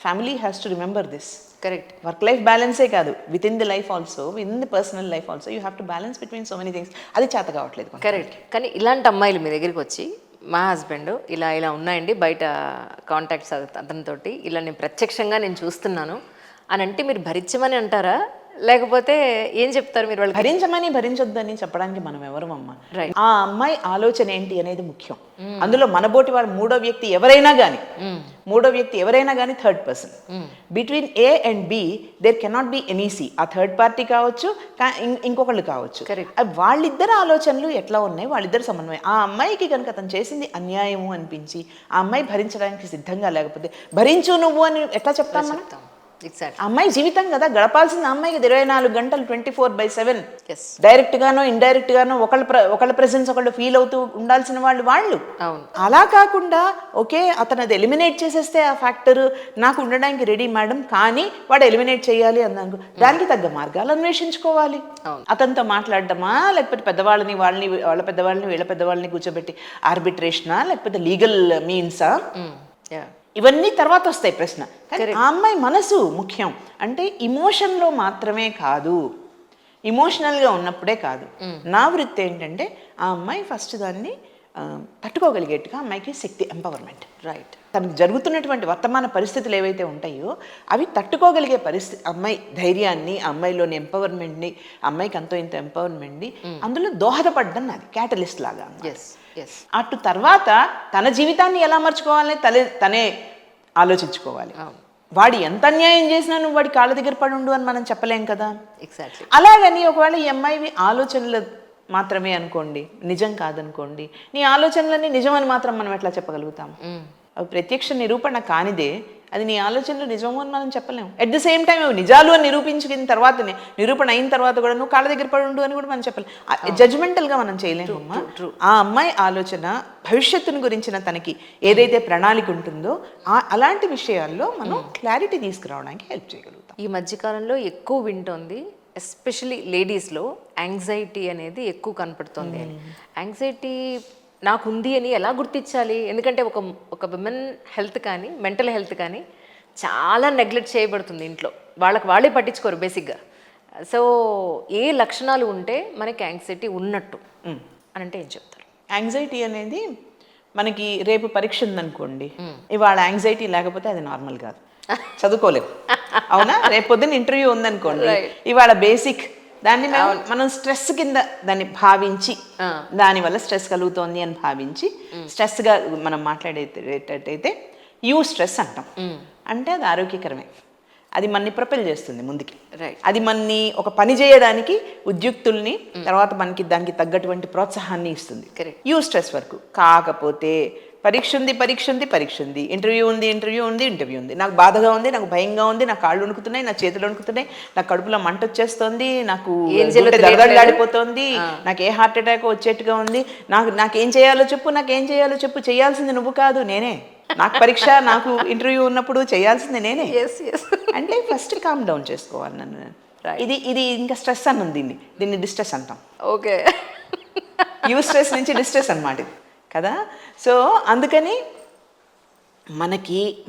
family has to remember this. Correct. Work life బ్యాలెన్సే కాదు, within the life also, within the personal life also you have to balance between so many things. అది చేత కావట్లేదు. కరెక్ట్. కానీ ఇలాంటి అమ్మాయిలు మీ దగ్గరికి వచ్చి, మా హస్బెండ్ ఇలా ఉన్నాయండి, బయట కాంటాక్ట్స్ అతనితోటి ఇలా నేను ప్రత్యక్షంగా నేను చూస్తున్నాను అని అంటే, మీరు భరించమని అంటారా, లేకపోతే ఏం చెప్తారు మీరు? వాళ్ళు భరించమని భరించొద్దని చెప్పడానికి మనం ఎవరమమ్మా? ఆ అమ్మాయి ఆలోచన ఏంటి అనేది ముఖ్యం. అందులో మనబోటి వాడు మూడో వ్యక్తి ఎవరైనా కానీ third person. Between A and B there cannot be any C. ఆ థర్డ్ పార్టీ కావచ్చు, ఇంకొకళ్ళు కావచ్చు. వాళ్ళిద్దరు ఆలోచనలు ఎట్లా ఉన్నాయి, వాళ్ళిద్దరు సమన్వయం. ఆ అమ్మాయికి కనుక అతను చేసింది అన్యాయము అనిపించి, ఆ అమ్మాయి భరించడానికి సిద్ధంగా లేకపోతే, భరించు నువ్వు అని ఎట్లా చెప్తాం మనం? ఎగ్జాక్ట్. అమ్మాయి జీవితం కదా, గడపాల్సిన అమ్మాయికి 24 గంటలు 24/7 ఎస్. డైరెక్ట్ గానో ఇండైరెక్ట్ గానో ఒకళ్ళ ప్రెసెన్స్ ఒకళ్ళు ఫీల్ అవుతూ ఉండాల్సిన వాళ్ళు. అవును. అలా కాకుండా ఓకే అతను అది ఎలిమినేట్ చేసేస్తే ఆ ఫ్యాక్టర్ నాకు ఉండడానికి రెడీ మేడం, కానీ వాడు ఎలిమినేట్ చేయాలి అన్నాను, దానికి తగ్గ మార్గాలు అన్వేషించుకోవాలి. అతనితో మాట్లాడడమా, లేకపోతే పెద్దవాళ్ళని వాళ్ళ పెద్దవాళ్ళని వీళ్ళ పెద్దవాళ్ళని కూర్చోబెట్టి ఆర్బిట్రేషనా, లేకపోతే లీగల్ మీన్సా, ఇవన్నీ తర్వాత వస్తాయి ప్రశ్న. కానీ ఆ అమ్మాయి మనసు ముఖ్యం. అంటే ఇమోషన్లో మాత్రమే కాదు, ఇమోషనల్గా ఉన్నప్పుడే కాదు. నా వృత్తి ఏంటంటే ఆ అమ్మాయి ఫస్ట్ దాన్ని తట్టుకోగలిగేట్టుగా అమ్మాయికి శక్తి, ఎంపవర్మెంట్. రైట్. తనకు జరుగుతున్నటువంటి వర్తమాన పరిస్థితులు ఏవైతే ఉంటాయో అవి తట్టుకోగలిగే పరిస్థితి, అమ్మాయి ధైర్యాన్ని, అమ్మాయిలోని ఎంపవర్మెంట్ని, అమ్మాయికి అంతో ఇంత ఎంపవర్మెంట్ని అందులో దోహదపడ్డం నాది క్యాటలిస్ట్ లాగా. అటు తర్వాత తన జీవితాన్ని ఎలా మర్చుకోవాలని తనే ఆలోచించుకోవాలి. వాడు ఎంత అన్యాయం చేసినా నువ్వు వాడి కాళ్ళ దగ్గర పడి ఉండు అని మనం చెప్పలేం కదా. ఎగ్జాక్ట్లీ. అలాగని ఒకవేళ ఈ అమ్మాయివి ఆలోచనలు మాత్రమే అనుకోండి, నిజం కాదనుకోండి, నీ ఆలోచనలన్నీ నిజమని మాత్రం మనం ఎట్లా చెప్పగలుగుతాం? అవి ప్రత్యక్ష నిరూపణ కానిదే అది నీ ఆలోచనలు నిజము అని మనం చెప్పలేము. అట్ ద సేమ్ టైం అవి నిజాలు అని నిరూపించుకున్న తర్వాతనే, నిరూపణ అయిన తర్వాత కూడా నువ్వు కాళ్ళ దగ్గర పడి ఉండు అని కూడా మనం చెప్పలేము. జడ్జిమెంటల్గా మనం చేయలేము. ఆ అమ్మాయి ఆలోచన భవిష్యత్తుని గురించిన తనకి ఏదైతే ప్రణాళిక ఉంటుందో అలాంటి విషయాల్లో మనం క్లారిటీ తీసుకురావడానికి హెల్ప్ చేయగలుగుతాం. ఈ మధ్యకాలంలో ఎక్కువ వింటోంది, ఎస్పెషలీ లేడీస్లో యాంగ్జైటీ అనేది ఎక్కువ కనపడుతుంది అని. యాంగ్జైటీ నాకుంది అని ఎలా గుర్తించాలి? ఎందుకంటే ఒక విమెన్ హెల్త్ కానీ మెంటల్ హెల్త్ కానీ చాలా నెగ్లెక్ట్ చేయబడుతుంది ఇంట్లో, వాళ్ళే పట్టించుకోరు బేసిక్గా. సో ఏ లక్షణాలు ఉంటే మనకి యాంగ్జైటీ ఉన్నట్టు అని అంటే ఏం చెప్తారు? యాంగ్జైటీ అనేది మనకి రేపు పరీక్ష ఉందనుకోండి, ఇవాళ యాంగ్జైటీ లేకపోతే అది నార్మల్ కాదు, చదువుకోలేము. అవునా? రేపు పొద్దున్న ఇంటర్వ్యూ ఉందనుకోండి, ఇవాళ బేసిక్ దాన్ని మనం స్ట్రెస్ కింద దాన్ని భావించి, దానివల్ల స్ట్రెస్ కలుగుతోంది అని భావించి స్ట్రెస్గా మనం మాట్లాడేటట్టయితే యూ స్ట్రెస్ అంటాం. అంటే అది ఆరోగ్యకరమే, అది మనని ప్రొపెల్ చేస్తుంది ముందుకి. అది మనని ఒక పని చేయడానికి ఉద్యుక్తుల్ని, తర్వాత మనకి దానికి తగ్గటువంటి ప్రోత్సాహాన్ని ఇస్తుంది. యూ స్ట్రెస్ వరకు. కాకపోతే పరీక్ష ఉంది, ఇంటర్వ్యూ ఉంది, నాకు బాధగా ఉంది, నాకు భయంగా ఉంది, నా కాళ్ళు వణుకుతున్నాయి, నా చేతులు వణుకుతున్నాయి, నా కడుపులో మంట వచ్చేస్తోంది, నాకు దడదడలాడిపోతుంది, నాకు ఏ హార్ట్ అటాక్ వచ్చేట్టుగా ఉంది, నాకేం చేయాలో చెప్పు, చేయాల్సింది నువ్వు కాదు నేనే, నాకు పరీక్ష, నాకు ఇంటర్వ్యూ ఉన్నప్పుడు చేయాల్సింది నేనే. అంటే ఫస్ట్ కామ్ డౌన్ చేసుకోవాలి నన్ను. ఇది ఇంకా స్ట్రెస్ అని ఉంది, దీన్ని డిస్ట్రెస్ అంటాం. ఓకే. యూ స్ట్రెస్ నుంచి డిస్ట్రెస్ అన్నమాట ఇది కదా. సో అందుకని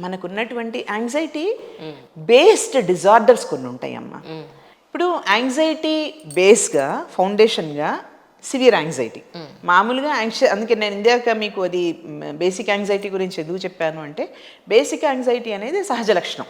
మనకున్నటువంటి యాంగ్జైటీ బేస్డ్ డిజార్డర్స్ కొన్ని ఉంటాయి అమ్మ. ఇప్పుడు యాంగ్జైటీ బేస్గా, ఫౌండేషన్గా సివియర్ యాంగ్జైటీ. మామూలుగా అందుకే నేను ఇందాక మీకు అది బేసిక్ యాంగ్జైటీ గురించి ఎందుకు చెప్పాను అంటే, బేసిక్ యాంగ్జైటీ అనేది సహజ లక్షణం.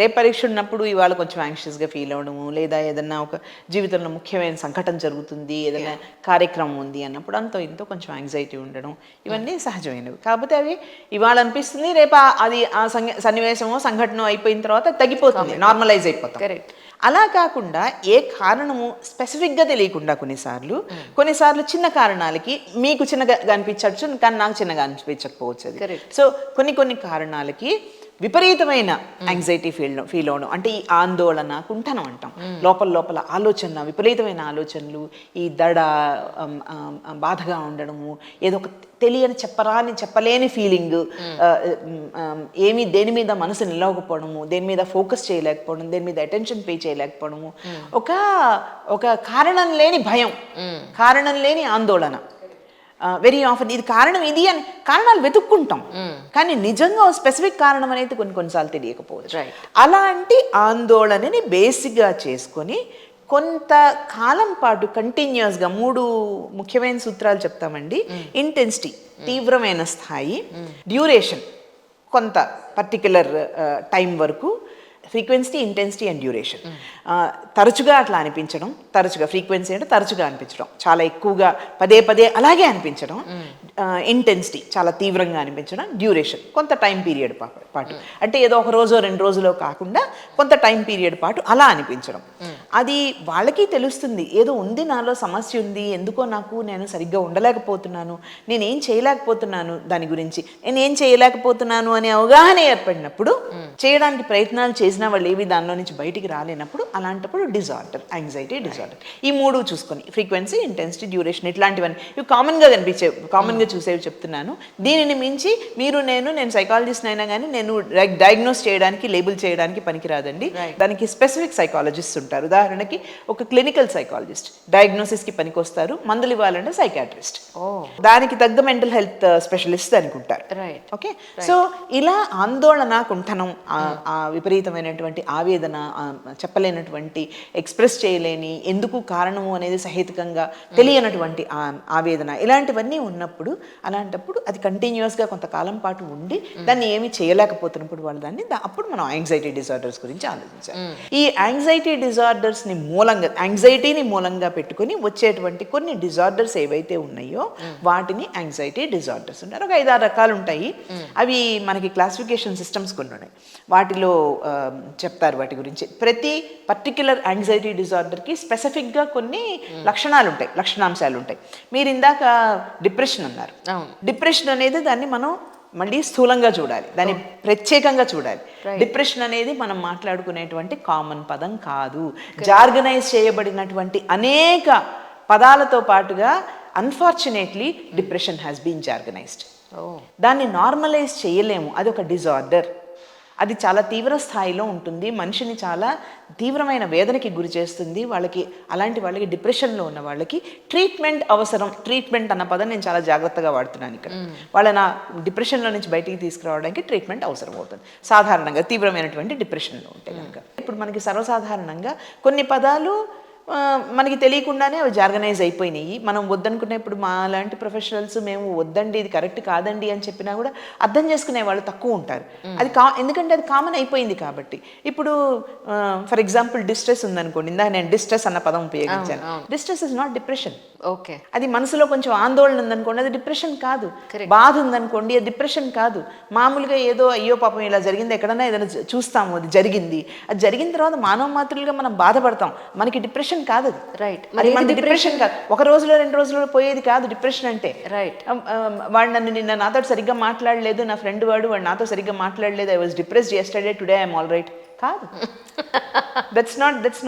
రేపు పరీక్ష ఉన్నప్పుడు ఇవాళ కొంచెం యాంగ్షియస్గా ఫీల్ అవ్వడము, లేదా ఏదన్నా ఒక జీవితంలో ముఖ్యమైన సంఘటన జరుగుతుంది, ఏదైనా కార్యక్రమం ఉంది అన్నప్పుడు అంతో ఇంతో కొంచెం యాంగ్జైటీ ఉండడం, ఇవన్నీ సహజమైనవి. కాకపోతే అవి ఇవాళ అనిపిస్తుంది, రేపు అది ఆ సన్నివేశమో సంఘటన అయిపోయిన తర్వాత తగ్గిపోతుంది, నార్మలైజ్ అయిపోతాం. అలా కాకుండా ఏ కారణము స్పెసిఫిక్గా తెలియకుండా కొన్నిసార్లు చిన్న కారణాలకి మీకు చిన్నగా అనిపించవచ్చు, కానీ నాకు చిన్నగా అనిపించకపోవచ్చు అది. సో కొన్ని కారణాలకి విపరీతమైన యాంగ్జైటీ ఫీల్ అవడం, అంటే ఈ ఆందోళన, కుంఠనం అంటాం, లోపల ఆలోచన, విపరీతమైన ఆలోచనలు, ఈ బాధగా ఉండడము, ఏదో ఒక తెలియని చెప్పలేని ఫీలింగ్, దేని మీద మనసు నిలవకపోవడము, దేని మీద ఫోకస్ చేయలేకపోవడం, దేని మీద అటెన్షన్ పే చేయలేకపోవడము, ఒక కారణం లేని భయం, కారణం లేని ఆందోళన. వెరీ ఆఫన్ ఇది కారణం, ఇది అని కారణాలు వెతుక్కుంటాం, కానీ నిజంగా స్పెసిఫిక్ కారణం అనేది కొన్నిసార్లు తెలియకపోవచ్చు. అలాంటి ఆందోళనని బేసిక్గా చేసుకొని కొంతకాలం పాటు కంటిన్యూస్గా 3 ముఖ్యమైన సూత్రాలు చెప్తామండి. ఇంటెన్సిటీ, తీవ్రమైన స్థాయి, డ్యూరేషన్, కొంత పర్టిక్యులర్ టైం వరకు, ఫ్రీక్వెన్సీ, ఇంటెన్సిటీ అండ్ డ్యూరేషన్. తరచుగా అట్లా అనిపించడం, ఫ్రీక్వెన్సీ అంటే తరచుగా అనిపించడం, చాలా ఎక్కువగా పదే అలాగే అనిపించడం, ఇంటెన్సిటీ చాలా తీవ్రంగా అనిపించడం, డ్యూరేషన్ కొంత టైం పీరియడ్ పాటు, అంటే ఏదో ఒక రోజో 2 రోజులో కాకుండా కొంత టైం పీరియడ్ పాటు అలా అనిపించడం. అది వాళ్ళకి తెలుస్తుంది, ఏదో ఉంది నాలో సమస్య ఉంది, ఎందుకో నేను సరిగ్గా ఉండలేకపోతున్నాను, నేనేం చేయలేకపోతున్నాను, దాని గురించి నేనేం చేయలేకపోతున్నాను అనే అవగాహన ఏర్పడినప్పుడు చేయడానికి ప్రయత్నాలు చేసిన చేసినా వాళ్ళు ఏవి దానిలో నుంచి బయటికి రాలేనప్పుడు అలాంటప్పుడు డిజార్డర్, యాంగ్జైటీ డిజార్డర్. ఈ 3 చూసుకొని ఫ్రీక్వెన్సీ, ఇంటెన్సిటీ, డ్యూరేషన్ ఇట్లాంటివన్నీ ఇవి కామన్గా చూసేవి చెప్తున్నాను. దీనిని మించి నేను సైకాలజిస్ట్ అయినా కానీ నేను డయాగ్నోస్ చేయడానికి, లేబుల్ చేయడానికి పనికిరాదండి. దానికి స్పెసిఫిక్ సైకాలజిస్ట్ ఉంటారు. ఉదాహరణకి ఒక క్లినికల్ సైకాలజిస్ట్ డయాగ్నోసిస్కి పనికొస్తారు, మందులు ఇవ్వాలంటే సైకాట్రిస్ట్, దానికి తగ్గ మెంటల్ హెల్త్ స్పెషలిస్ట్ అనుకుంటారు. ఓకే, సో ఇలా ఆందోళన, కుంఠనం, ఆ విపరీతమైనటువంటి ఆవేదన, చెప్పలేనటువంటి ఎక్స్ప్రెస్ చేయలేని, ఎందుకు కారణము అనేది సహేతుకంగా తెలియనటువంటి ఆవేదన, ఇలాంటివన్నీ ఉన్నప్పుడు అలాంటప్పుడు అది కంటిన్యూస్గా కొంతకాలం పాటు ఉండి దాన్ని ఏమి చేయలేకపోతున్నప్పుడు వాళ్ళు అప్పుడు మనం యాంగ్జైటీ డిజార్డర్స్ గురించి ఆలోచించాలి. ఈ యాంగ్జైటీ డిజార్డర్స్ని యాంగ్జైటీని మూలంగా పెట్టుకుని వచ్చేటువంటి కొన్ని డిజార్డర్స్ ఏవైతే ఉన్నాయో వాటిని యాంగ్జైటీ డిజార్డర్స్ ఉంటారు. ఒక 5-6 రకాలు ఉంటాయి. అవి మనకి క్లాసిఫికేషన్ సిస్టమ్స్ కొన్ని ఉన్నాయి, వాటిలో చెప్తారు వాటి గురించి. ప్రతి పర్టిక్యులర్ యాంగ్జైటీ డిజార్డర్కి స్పెసిఫిక్గా కొన్ని లక్షణాంశాలు ఉంటాయి. మీరు ఇందాక డిప్రెషన్ అన్నారు. డిప్రెషన్ అనేది దాన్ని మనం మళ్ళీ స్థూలంగా చూడాలి, దాన్ని ప్రత్యేకంగా చూడాలి. డిప్రెషన్ అనేది మనం మాట్లాడుకునేటువంటి కామన్ పదం కాదు. జార్గనైజ్ చేయబడినటువంటి అనేక పదాలతో పాటుగా అన్ఫార్చునేట్లీ డిప్రెషన్ హ్యాస్ బీన్ జార్గనైజ్డ్. దాన్ని నార్మలైజ్ చేయలేము. అది ఒక డిజార్డర్. అది చాలా తీవ్ర స్థాయిలో ఉంటుంది, మనిషిని చాలా తీవ్రమైన వేదనకి గురి చేస్తుంది. అలాంటి వాళ్ళకి, డిప్రెషన్లో ఉన్న వాళ్ళకి ట్రీట్మెంట్ అవసరం. ట్రీట్మెంట్ అన్న పదం నేను చాలా జాగ్రత్తగా వాడుతున్నాను ఇక్కడ. వాళ్ళ డిప్రెషన్లో నుంచి బయటికి తీసుకురావడానికి ట్రీట్మెంట్ అవసరం అవుతుంది సాధారణంగా తీవ్రమైనటువంటి డిప్రెషన్లో ఉంటే కనుక. ఇప్పుడు మనకి సర్వసాధారణంగా కొన్ని పదాలు మనకి తెలియకుండానే అవి జార్గనైజ్ అయిపోయినాయి. మనం వద్దనుకునేప్పుడు మా లాంటి ప్రొఫెషనల్స్ మేము వద్దండి, ఇది కరెక్ట్ కాదండి అని చెప్పినా కూడా అర్థం చేసుకునే వాళ్ళు తక్కువ ఉంటారు. ఎందుకంటే అది కామన్ అయిపోయింది కాబట్టి. ఇప్పుడు ఫర్ ఎగ్జాంపుల్ డిస్ట్రెస్ ఉందనుకోండి, ఇందాక నేను డిస్ట్రెస్ అన్న పదం ఉపయోగించాను. Distress is not depression. Okay, అది మనసులో కొంచెం ఆందోళన ఉందనుకోండి, అది డిప్రెషన్ కాదు. బాధ ఉందనుకోండి, అది డిప్రెషన్ కాదు. మామూలుగా ఏదో అయ్యో పాపం ఇలా జరిగింది, ఎక్కడన్నా ఏదైనా చూస్తాము, అది జరిగింది. అది జరిగిన తర్వాత మానవ మాత్రులుగా మనం బాధపడతాం. మనకి డిప్రెషన్ కాదు అది. రైట్, అది మన డిప్రెషన్ కాదు. ఒక రోజులో 2 రోజుల్లో పోయేది కాదు డిప్రెషన్ అంటే. రైట్, వాడు నిన్న నాతో సరిగ్గా మాట్లాడలేదు, నా ఫ్రెండ్ వాడు నాతో సరిగ్గా మాట్లాడలేదు, I was depressed yesterday, today I'm all right కాదు. That's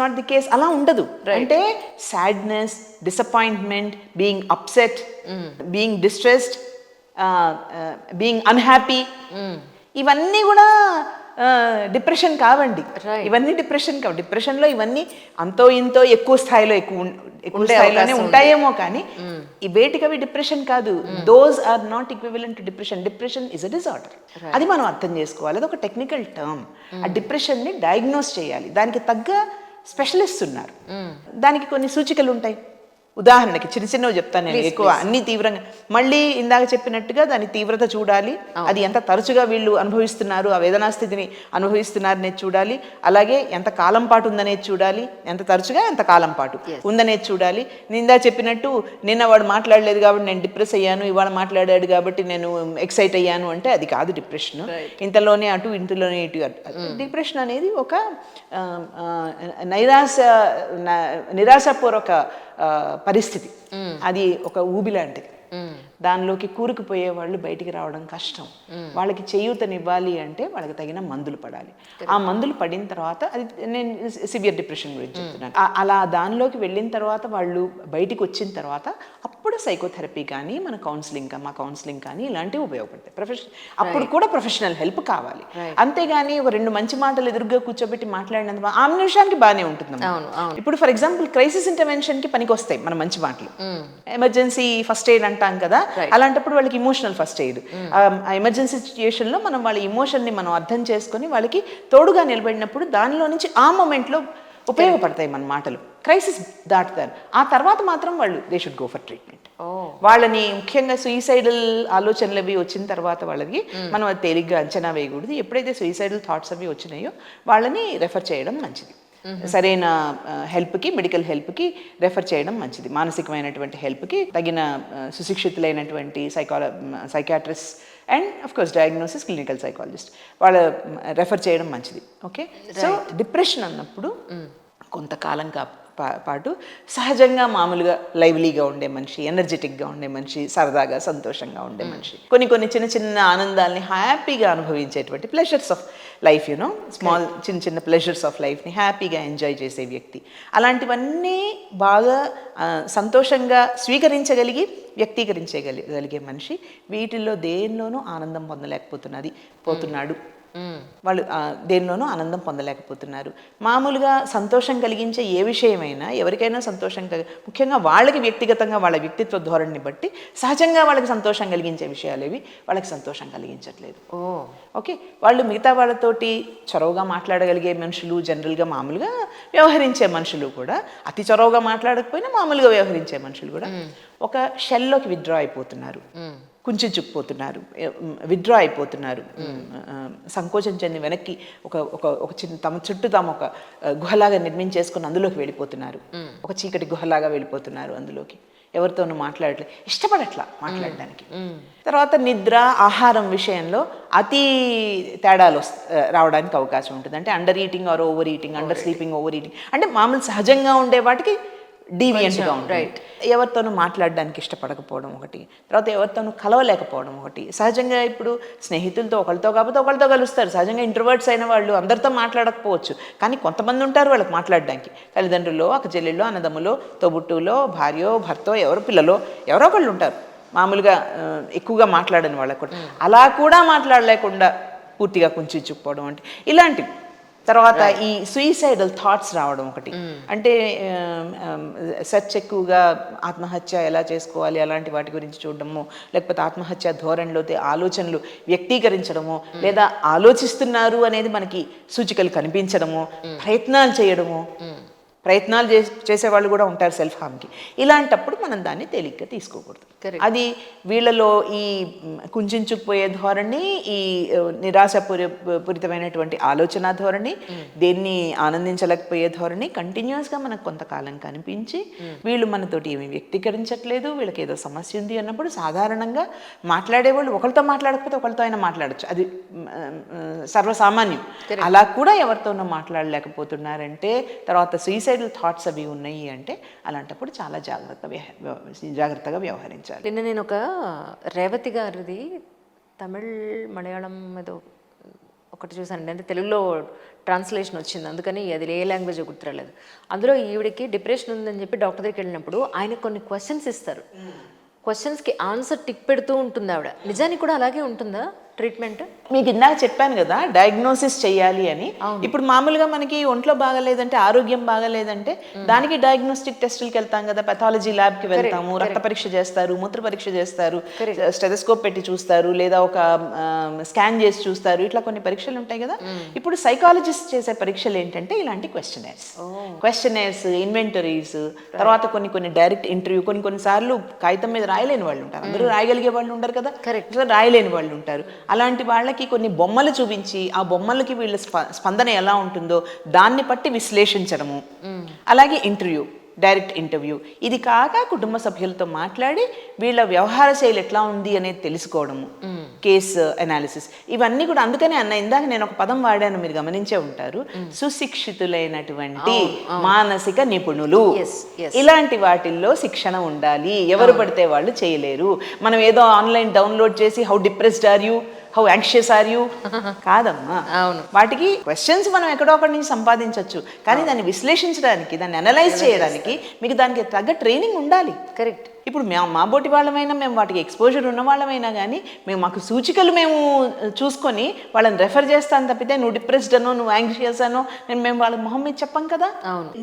not the case. అలా ఉండదు. అంటే sadness, disappointment, being upset, being distressed, being unhappy, ఇవన్నీ కూడా డిప్రెషన్ కావండి. ఇవన్నీ డిప్రెషన్ కావు. డిప్రెషన్లో ఇవన్నీ అంతో ఇంతో ఎక్కువ స్థాయిలోనే ఉంటాయేమో, కానీ ఈ వేటికవి డిప్రెషన్ కాదు. Those are not equivalent to depression. Depression is a disorder. అది మనం అర్థం చేసుకోవాలి. అది ఒక టెక్నికల్ టర్మ్. ఆ డిప్రెషన్ని డయాగ్నోస్ చేయాలి. దానికి తగ్గ స్పెషలిస్ట్ ఉన్నారు. దానికి కొన్ని సూచికలు ఉంటాయి. ఉదాహరణకి చిన్నవి చెప్తాను నేను, ఎక్కువ అన్ని తీవ్రంగా. మళ్ళీ ఇందాక చెప్పినట్టుగా దాని తీవ్రత చూడాలి, అది ఎంత తరచుగా వీళ్ళు అనుభవిస్తున్నారు, ఆ వేదనా స్థితిని అనుభవిస్తున్నారు అనేది చూడాలి. అలాగే ఎంత కాలం పాటు ఉందనేది చూడాలి, ఎంత తరచుగా ఎంత కాలం పాటు ఉందనేది చూడాలి. నేను ఇందాక చెప్పినట్టు నిన్న వాడు మాట్లాడలేదు కాబట్టి నేను డిప్రెస్ అయ్యాను, ఇవాళ మాట్లాడాడు కాబట్టి నేను ఎక్సైట్ అయ్యాను అంటే అది కాదు డిప్రెషన్. ఇంతలోనే అటు, ఇంతలోనే ఇటు. డిప్రెషన్ అనేది ఒక నిరాశపూర్వక పరిస్థితి. అది ఒక ఊబి లాంటిది. దానిలోకి కూరుకుపోయే వాళ్ళు బయటికి రావడం కష్టం. వాళ్ళకి చేయూతనివ్వాలి అంటే వాళ్ళకి తగిన మందులు పడాలి. ఆ మందులు పడిన తర్వాత, అది నేను సివియర్ డిప్రెషన్ గురించి చెప్తున్నాను, అలా దానిలోకి వెళ్ళిన తర్వాత వాళ్ళు బయటికి వచ్చిన తర్వాత అప్పుడు సైకోథెరపీ కానీ మా కౌన్సిలింగ్ కానీ ఇలాంటివి ఉపయోగపడతాయి. అప్పుడు కూడా ప్రొఫెషనల్ హెల్ప్ కావాలి. అంతేగాని ఒక 2 మంచి మాటలు ఎదురుగా కూర్చోబెట్టి మాట్లాడినంత ఆ నిమిషానికి బాగానే ఉంటుంది. ఇప్పుడు ఫర్ ఎగ్జాంపుల్ క్రైసిస్ ఇంటర్వెన్షన్కి పనికి వస్తాయి మన మంచి మాటలు. ఎమర్జెన్సీ ఫస్ట్ ఎయిడ్ అంటాం కదా, అలాంటప్పుడు వాళ్ళకి ఇమోషనల్ ఫస్ట్ ఎయిడ్. ఆ ఎమర్జెన్సీ సిచ్యుయేషన్లో మనం వాళ్ళ ఇమోషన్ని మనం అర్థం చేసుకొని వాళ్ళకి తోడుగా నిలబడినప్పుడు దానిలో నుంచి ఆ మూమెంట్లో ఉపయోగపడతాయి మన మాటలు. క్రైసిస్ దాటుతారు. ఆ తర్వాత మాత్రం వాళ్ళు they should go for treatment. వాళ్ళని ముఖ్యంగా సూయిసైడల్ ఆలోచనలు అవి వచ్చిన తర్వాత వాళ్ళకి మనం అది తేలిగ్గా అంచనా వేయకూడదు. ఎప్పుడైతే సూయిసైడల్ థాట్స్ అవి వచ్చినాయో వాళ్ళని రెఫర్ చేయడం మంచిది. సరైన హెల్ప్కి, మెడికల్ హెల్ప్కి రెఫర్ చేయడం మంచిది. మానసికమైనటువంటి హెల్ప్కి తగిన సుశిక్షితులైనటువంటి psychiatrist and of course diagnosis clinical psychologist వాళ్ళ రెఫర్ చేయడం మంచిది. ఓకే, సో డిప్రెషన్ అన్నప్పుడు కొంతకాలం పాటు సహజంగా మామూలుగా లైవ్లీగా ఉండే మనిషి, ఎనర్జెటిక్గా ఉండే మనిషి, సరదాగా సంతోషంగా ఉండే మనిషి, కొన్ని చిన్న చిన్న ఆనందాలని హ్యాపీగా అనుభవించేటువంటి లైఫ్ స్మాల్ చిన్న చిన్న ప్లెజర్స్ ఆఫ్ లైఫ్ని హ్యాపీగా ఎంజాయ్ చేసే వ్యక్తి. అలాంటివన్నీ బాగా సంతోషంగా స్వీకరించగలిగి వ్యక్తీకరించగలిగే మనిషి వీటిల్లో దేనిలోనూ ఆనందం పోతున్నాడు. వాళ్ళు దేనిలోనూ ఆనందం పొందలేకపోతున్నారు. మామూలుగా సంతోషం కలిగించే ఏ విషయమైనా ఎవరికైనా సంతోషం ముఖ్యంగా వాళ్ళకి వ్యక్తిగతంగా వాళ్ళ వ్యక్తిత్వ ధోరణిని బట్టి సహజంగా వాళ్ళకి సంతోషం కలిగించే విషయాలు వాళ్ళకి సంతోషం కలిగించట్లేదు. ఓకే, వాళ్ళు మిగతా వాళ్ళతోటి చొరవగా మాట్లాడగలిగే మనుషులు, జనరల్గా మామూలుగా వ్యవహరించే మనుషులు కూడా, అతి చొరవగా మాట్లాడకపోయినా మామూలుగా వ్యవహరించే మనుషులు కూడా ఒక షెల్లోకి విత్డ్రా అయిపోతున్నారు, కుంచుకుపోతున్నారు, విత్డ్రా అయిపోతున్నారు, సంకోచం చెంది వెనక్కి ఒక చిన్న తమ చుట్టూ తాము ఒక గుహలాగా నిర్మించేసుకుని అందులోకి వెళ్ళిపోతున్నారు. ఒక చీకటి గుహలాగా వెళ్ళిపోతున్నారు అందులోకి. ఎవరితోనూ ఇష్టపడట్లా మాట్లాడడానికి. తర్వాత నిద్ర, ఆహారం విషయంలో అతి తేడాలు రావడానికి అవకాశం ఉంటుంది. అంటే under eating are over eating, under sleeping, over eating, అంటే మామూలు సహజంగా ఉండే వాటికి డీవియంట్గా ఉంటుంది. ఎవరితోనూ మాట్లాడడానికి ఇష్టపడకపోవడం ఒకటి, తర్వాత ఎవరితోనూ కలవలేకపోవడం ఒకటి. సహజంగా ఇప్పుడు స్నేహితులతో ఒకరితో కాకపోతే ఒకరితో కలుస్తారు. సహజంగా ఇంట్రోవర్ట్స్ అయిన వాళ్ళు అందరితో మాట్లాడకపోవచ్చు, కానీ కొంతమంది ఉంటారు వాళ్ళకి మాట్లాడడానికి. తల్లిదండ్రులు, అక్కచెల్లెళ్ళు, అన్నదమ్ములో, తోబుట్టులో, భార్యో, భర్తో, పిల్లలో ఎవరో ఒకళ్ళు ఉంటారు మామూలుగా ఎక్కువగా మాట్లాడని వాళ్ళకు కూడా. అలా కూడా మాట్లాడలేకుండా పూర్తిగా కుంచుకుపోవడం అంటే ఇలాంటివి. తర్వాత ఈ సూయిసైడల్ థాట్స్ రావడం ఒకటి. అంటే సెర్చ్ ఎక్కువగా ఆత్మహత్య ఎలా చేసుకోవాలి అలాంటి వాటి గురించి చూడడము, లేకపోతే ఆత్మహత్య ధోరణిలో ఆలోచనలు వ్యక్తీకరించడము, లేదా ఆలోచిస్తున్నారు అనేది మనకి సూచికలు కనిపించడము, ప్రయత్నాలు చేసేవాళ్ళు కూడా ఉంటారు సెల్ఫ్ హార్మ్కి. ఇలాంటప్పుడు మనం దాన్ని తేలిగ్గా తీసుకోకూడదు. అది వీళ్ళలో ఈ కుంచుకుపోయే ధోరణి, ఈ నిరాశపూరితమైనటువంటి ఆలోచన ధోరణి, దేన్ని ఆనందించలేకపోయే ధోరణి కంటిన్యూస్గా మనకు కొంతకాలం కనిపించి వీళ్ళు మనతోటి ఏమీ వ్యక్తీకరించట్లేదు, వీళ్ళకి ఏదో సమస్య ఉంది అన్నప్పుడు సాధారణంగా మాట్లాడేవాళ్ళు ఒకరితో మాట్లాడకపోతే ఒకరితో అయినా మాట్లాడచ్చు, అది సర్వసామాన్యం. అలా కూడా ఎవరితోనో మాట్లాడలేకపోతున్నారంటే, తర్వాత సూసైడల్ థాట్స్ అవి ఉన్నాయి అంటే, అలాంటప్పుడు చాలా జాగ్రత్తగా వ్యవహరించాలి. నిన్న నేను ఒక రేవతి గారిది తమిళ్, మలయాళం ఏదో ఒకటి చూసానండి. అంటే తెలుగులో ట్రాన్స్లేషన్ వచ్చింది, అందుకని అది ఏ లాంగ్వేజ్ గుర్తురాలేదు. అందులో ఈవిడికి డిప్రెషన్ ఉందని చెప్పి డాక్టర్ దగ్గరికి వెళ్ళినప్పుడు ఆయన కొన్ని క్వశ్చన్స్ ఇస్తారు. క్వశ్చన్స్కి ఆన్సర్ టిక్ పెడుతూ ఉంటుంది ఆవిడ. నిజానికి కూడా అలాగే ఉంటుందా ట్రీట్మెంట్? మీకు ఇందాక చెప్పాను కదా డయాగ్నోసిస్ చేయాలి అని. ఇప్పుడు మామూలుగా మనకి ఒంట్లో బాగలేదంటే, ఆరోగ్యం బాగలేదంటే దానికి డయాగ్నోస్టిక్ టెస్టులకి వెళ్తాం కదా, పెథాలజీ ల్యాబ్కి వెళ్తాము, రక్త పరీక్ష చేస్తారు, మూత్ర పరీక్ష చేస్తారు, స్టెథోస్కోప్ పెట్టి చూస్తారు, లేదా ఒక స్కాన్ చేసి చూస్తారు. ఇట్లా కొన్ని పరీక్షలు ఉంటాయి కదా. ఇప్పుడు సైకాలజిస్ట్ చేసే పరీక్షలు ఏంటంటే ఇలాంటి క్వశ్చనర్స్, ఇన్వెంటరీస్, తర్వాత కొన్ని డైరెక్ట్ ఇంటర్వ్యూ, కొన్నిసార్లు కాగితం మీద రాయలేని వాళ్ళు ఉంటారు, అందరూ రాయగలిగే వాళ్ళు ఉండరు కదా, రాయలేని వాళ్ళు ఉంటారు. అలాంటి వాళ్ళకి కొన్ని బొమ్మలు చూపించి ఆ బొమ్మలకి వీళ్ళ స్పందన ఎలా ఉంటుందో దాన్ని బట్టి విశ్లేషించడము. అలాగే డైరెక్ట్ ఇంటర్వ్యూ. ఇది కాక కుటుంబ సభ్యులతో మాట్లాడి వీళ్ళ వ్యవహార శైలి ఎట్లా ఉంది అనేది తెలుసుకోవడము, కేసు అనాలిసిస్, ఇవన్నీ కూడా. అందుకనే ఇందాక నేను ఒక పదం వాడాను, మీరు గమనించే ఉంటారు, సుశిక్షితులైనటువంటి మానసిక నిపుణులు. ఇలాంటి వాటిల్లో శిక్షణ ఉండాలి. ఎవరు పడితే వాళ్ళు చేయలేరు. మనం ఏదో ఆన్లైన్ డౌన్లోడ్ చేసి how depressed are you, how anxious are you కాదమ్మా. వాటికి క్వశ్చన్స్ మనం ఎక్కడో ఒకటి నుంచి సంపాదించవచ్చు, కానీ దాన్ని విశ్లేషించడానికి, దాన్ని అనలైజ్ చేయడానికి మీకు దానికి తగ్గ ట్రైనింగ్ ఉండాలి. కరెక్ట్. ఇప్పుడు మా బోటి వాళ్ళమైనా, మేము వాటికి ఎక్స్పోజర్ ఉన్న వాళ్ళమైనా కానీ మాకు సూచికలు మేము చూసుకొని వాళ్ళని రెఫర్ చేస్తాను తప్పితే నువ్వు డిప్రెస్డ్ అనో, నువ్వు యాంగ్షియస్ అనో మేము వాళ్ళ మొహం మీద చెప్పాం కదా.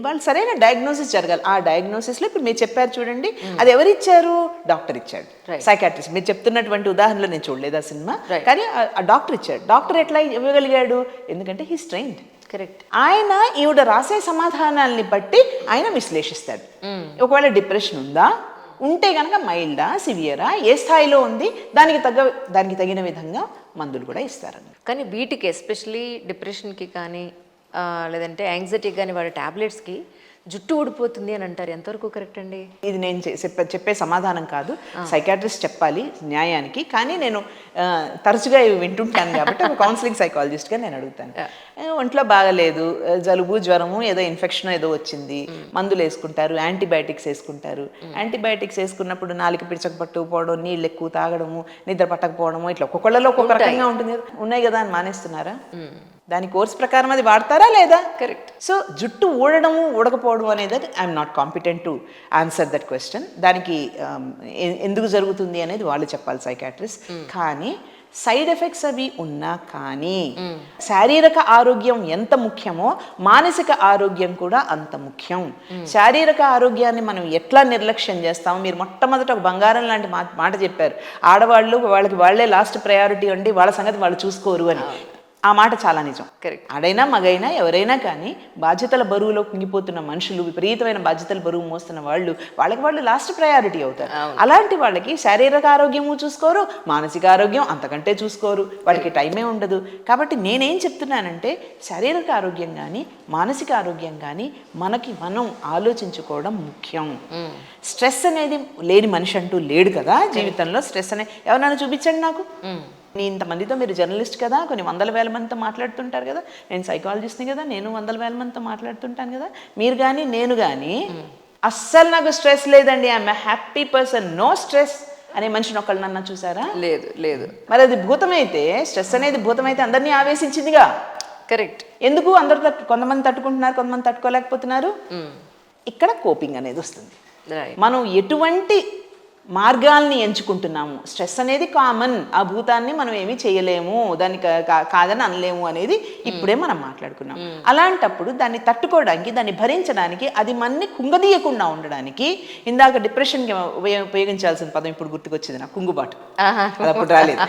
వాళ్ళు సరైన డయాగ్నోసిస్ జరగాలి. ఆ డయాగ్నోసిస్లో ఇప్పుడు మీరు చెప్పారు చూడండి, అది ఎవరు ఇచ్చారు? డాక్టర్ ఇచ్చాడు, సైకాట్రిస్ట్. మీరు చెప్తున్నటువంటి ఉదాహరణలో నేను చూడలేదు ఆ సినిమా, కానీ ఆ డాక్టర్ ఇచ్చాడు. డాక్టర్ ఎట్లా ఇవ్వగలిగాడు? ఎందుకంటే హీస్ ట్రైన్డ్. కరెక్ట్. ఆయన ఈవిడ రాసే సమాధానాల్ని బట్టి ఆయన విశ్లేషిస్తాడు. ఒకవేళ డిప్రెషన్ ఉంటే కనుక మైల్డా, సివియరా, ఏ స్థాయిలో ఉంది, దానికి తగిన విధంగా మందులు కూడా ఇస్తారని. కానీ వీటికి ఎస్పెషలీ డిప్రెషన్కి కానీ లేదంటే యాంగ్జైటీకి కానీ వాడే ట్యాబ్లెట్స్కి జుట్టు ఊడిపోతుంది అని అంటారు. ఎంతవరకు కరెక్ట్ అండి? ఇది నేను చెప్పే సమాధానం కాదు, సైకాట్రిస్ట్ చెప్పాలి న్యాయానికి. కానీ నేను తరచుగా ఇవి వింటుంటాను కాబట్టి ఒక కౌన్సిలింగ్ సైకాలజిస్ట్గా నేను అడుగుతాను. ఒంట్లో బాగలేదు, జలుబు, జ్వరము, ఏదో ఇన్ఫెక్షన్ ఏదో వచ్చింది, మందులు వేసుకుంటారు, యాంటీబయాటిక్స్ వేసుకుంటారు. యాంటీబయాటిక్స్ వేసుకున్నప్పుడు నాలుక పిడచక పట్టుకుపోవడం, నీళ్ళు ఎక్కువ తాగడము, నిద్ర పట్టకపోవడము, ఇట్లా ఒక్కొక్కళ్ళలో ఒక్కొక్క రకంగా ఉంటుంది. ఉన్నాయి కదా అని మానేస్తున్నారా? దాని కోర్స్ ప్రకారం అది వాడతారా లేదా? కరెక్ట్. సో జుట్టు ఊడడము ఊడకపోవడం అనేది I'm not competent to answer that question. దానికి ఎందుకు జరుగుతుంది అనేది వాళ్ళు చెప్పాలి సైకాట్రిస్ట్. కానీ సైడ్ ఎఫెక్ట్స్ అవి ఉన్నా కానీ శారీరక ఆరోగ్యం ఎంత ముఖ్యమో మానసిక ఆరోగ్యం కూడా అంత ముఖ్యం. శారీరక ఆరోగ్యాన్ని మనం ఎట్లా నిర్లక్ష్యం చేస్తామో, మీరు మొట్టమొదట ఒక బంగారం లాంటి మాట చెప్పారు, ఆడవాళ్ళు వాళ్ళకి వాళ్ళే లాస్ట్ ప్రయారిటీ అండి, వాళ్ళ సంగతి వాళ్ళు చూసుకోరు అని. ఆ మాట చాలా నిజం. ఆడైనా మగైనా ఎవరైనా కానీ బాధ్యతల బరువులో కుంగిపోతున్న మనుషులు, విపరీతమైన బాధ్యతల బరువు మోస్తున్న వాళ్ళకి లాస్ట్ ప్రయారిటీ అవుతారు. అలాంటి వాళ్ళకి శారీరక ఆరోగ్యము చూసుకోరు, మానసిక ఆరోగ్యం అంతకంటే చూసుకోరు, వాళ్ళకి టైమే ఉండదు. కాబట్టి నేనేం చెప్తున్నానంటే శారీరక ఆరోగ్యం కానీ మానసిక ఆరోగ్యం కానీ మనం ఆలోచించుకోవడం ముఖ్యం. స్ట్రెస్ అనేది లేని మనిషి అంటూ లేడు కదా జీవితంలో. స్ట్రెస్ అనేది ఎవరైనా చూపించండి నాకు. ఇంతమందితో, మీరు జర్నలిస్ట్ కదా, కొన్ని వందల వేల మందితో మాట్లాడుతుంటారు కదా, నేను సైకాలజిస్ట్ని కదా, నేను వందల వేల మందితో మాట్లాడుతుంటాను కదా, మీరు కానీ నేను కానీ అస్సలు నాకు స్ట్రెస్ లేదండి, I'm happy person, no stress అనే మనిషిని ఒకళ్ళన్నా చూసారా? లేదు లేదు. మరి అది భూతమైతే, స్ట్రెస్ అనేది భూతమైతే అందరినీ ఆవేశించిందిగా. కరెక్ట్. ఎందుకు అందరు కొంతమంది తట్టుకుంటున్నారు, కొంతమంది తట్టుకోలేకపోతున్నారు? ఇక్కడ కోపింగ్ అనేది వస్తుంది. మనం ఎటువంటి మార్గాల్ని ఎంచుకుంటున్నాము. స్ట్రెస్ అనేది కామన్, ఆ భూతాన్ని మనం ఏమీ చేయలేము, దాన్ని కాదని అనలేము అనేది ఇప్పుడే మనం మాట్లాడుకున్నాం. అలాంటప్పుడు దాన్ని తట్టుకోవడానికి, దాన్ని భరించడానికి, అది మనని కుంగదీయకుండా ఉండడానికి, ఇందాక డిప్రెషన్కి ఉపయోగించాల్సిన పదం ఇప్పుడు గుర్తుకొచ్చింది నాకు, కుంగుబాటు. అది అప్పుడు రాలేదు.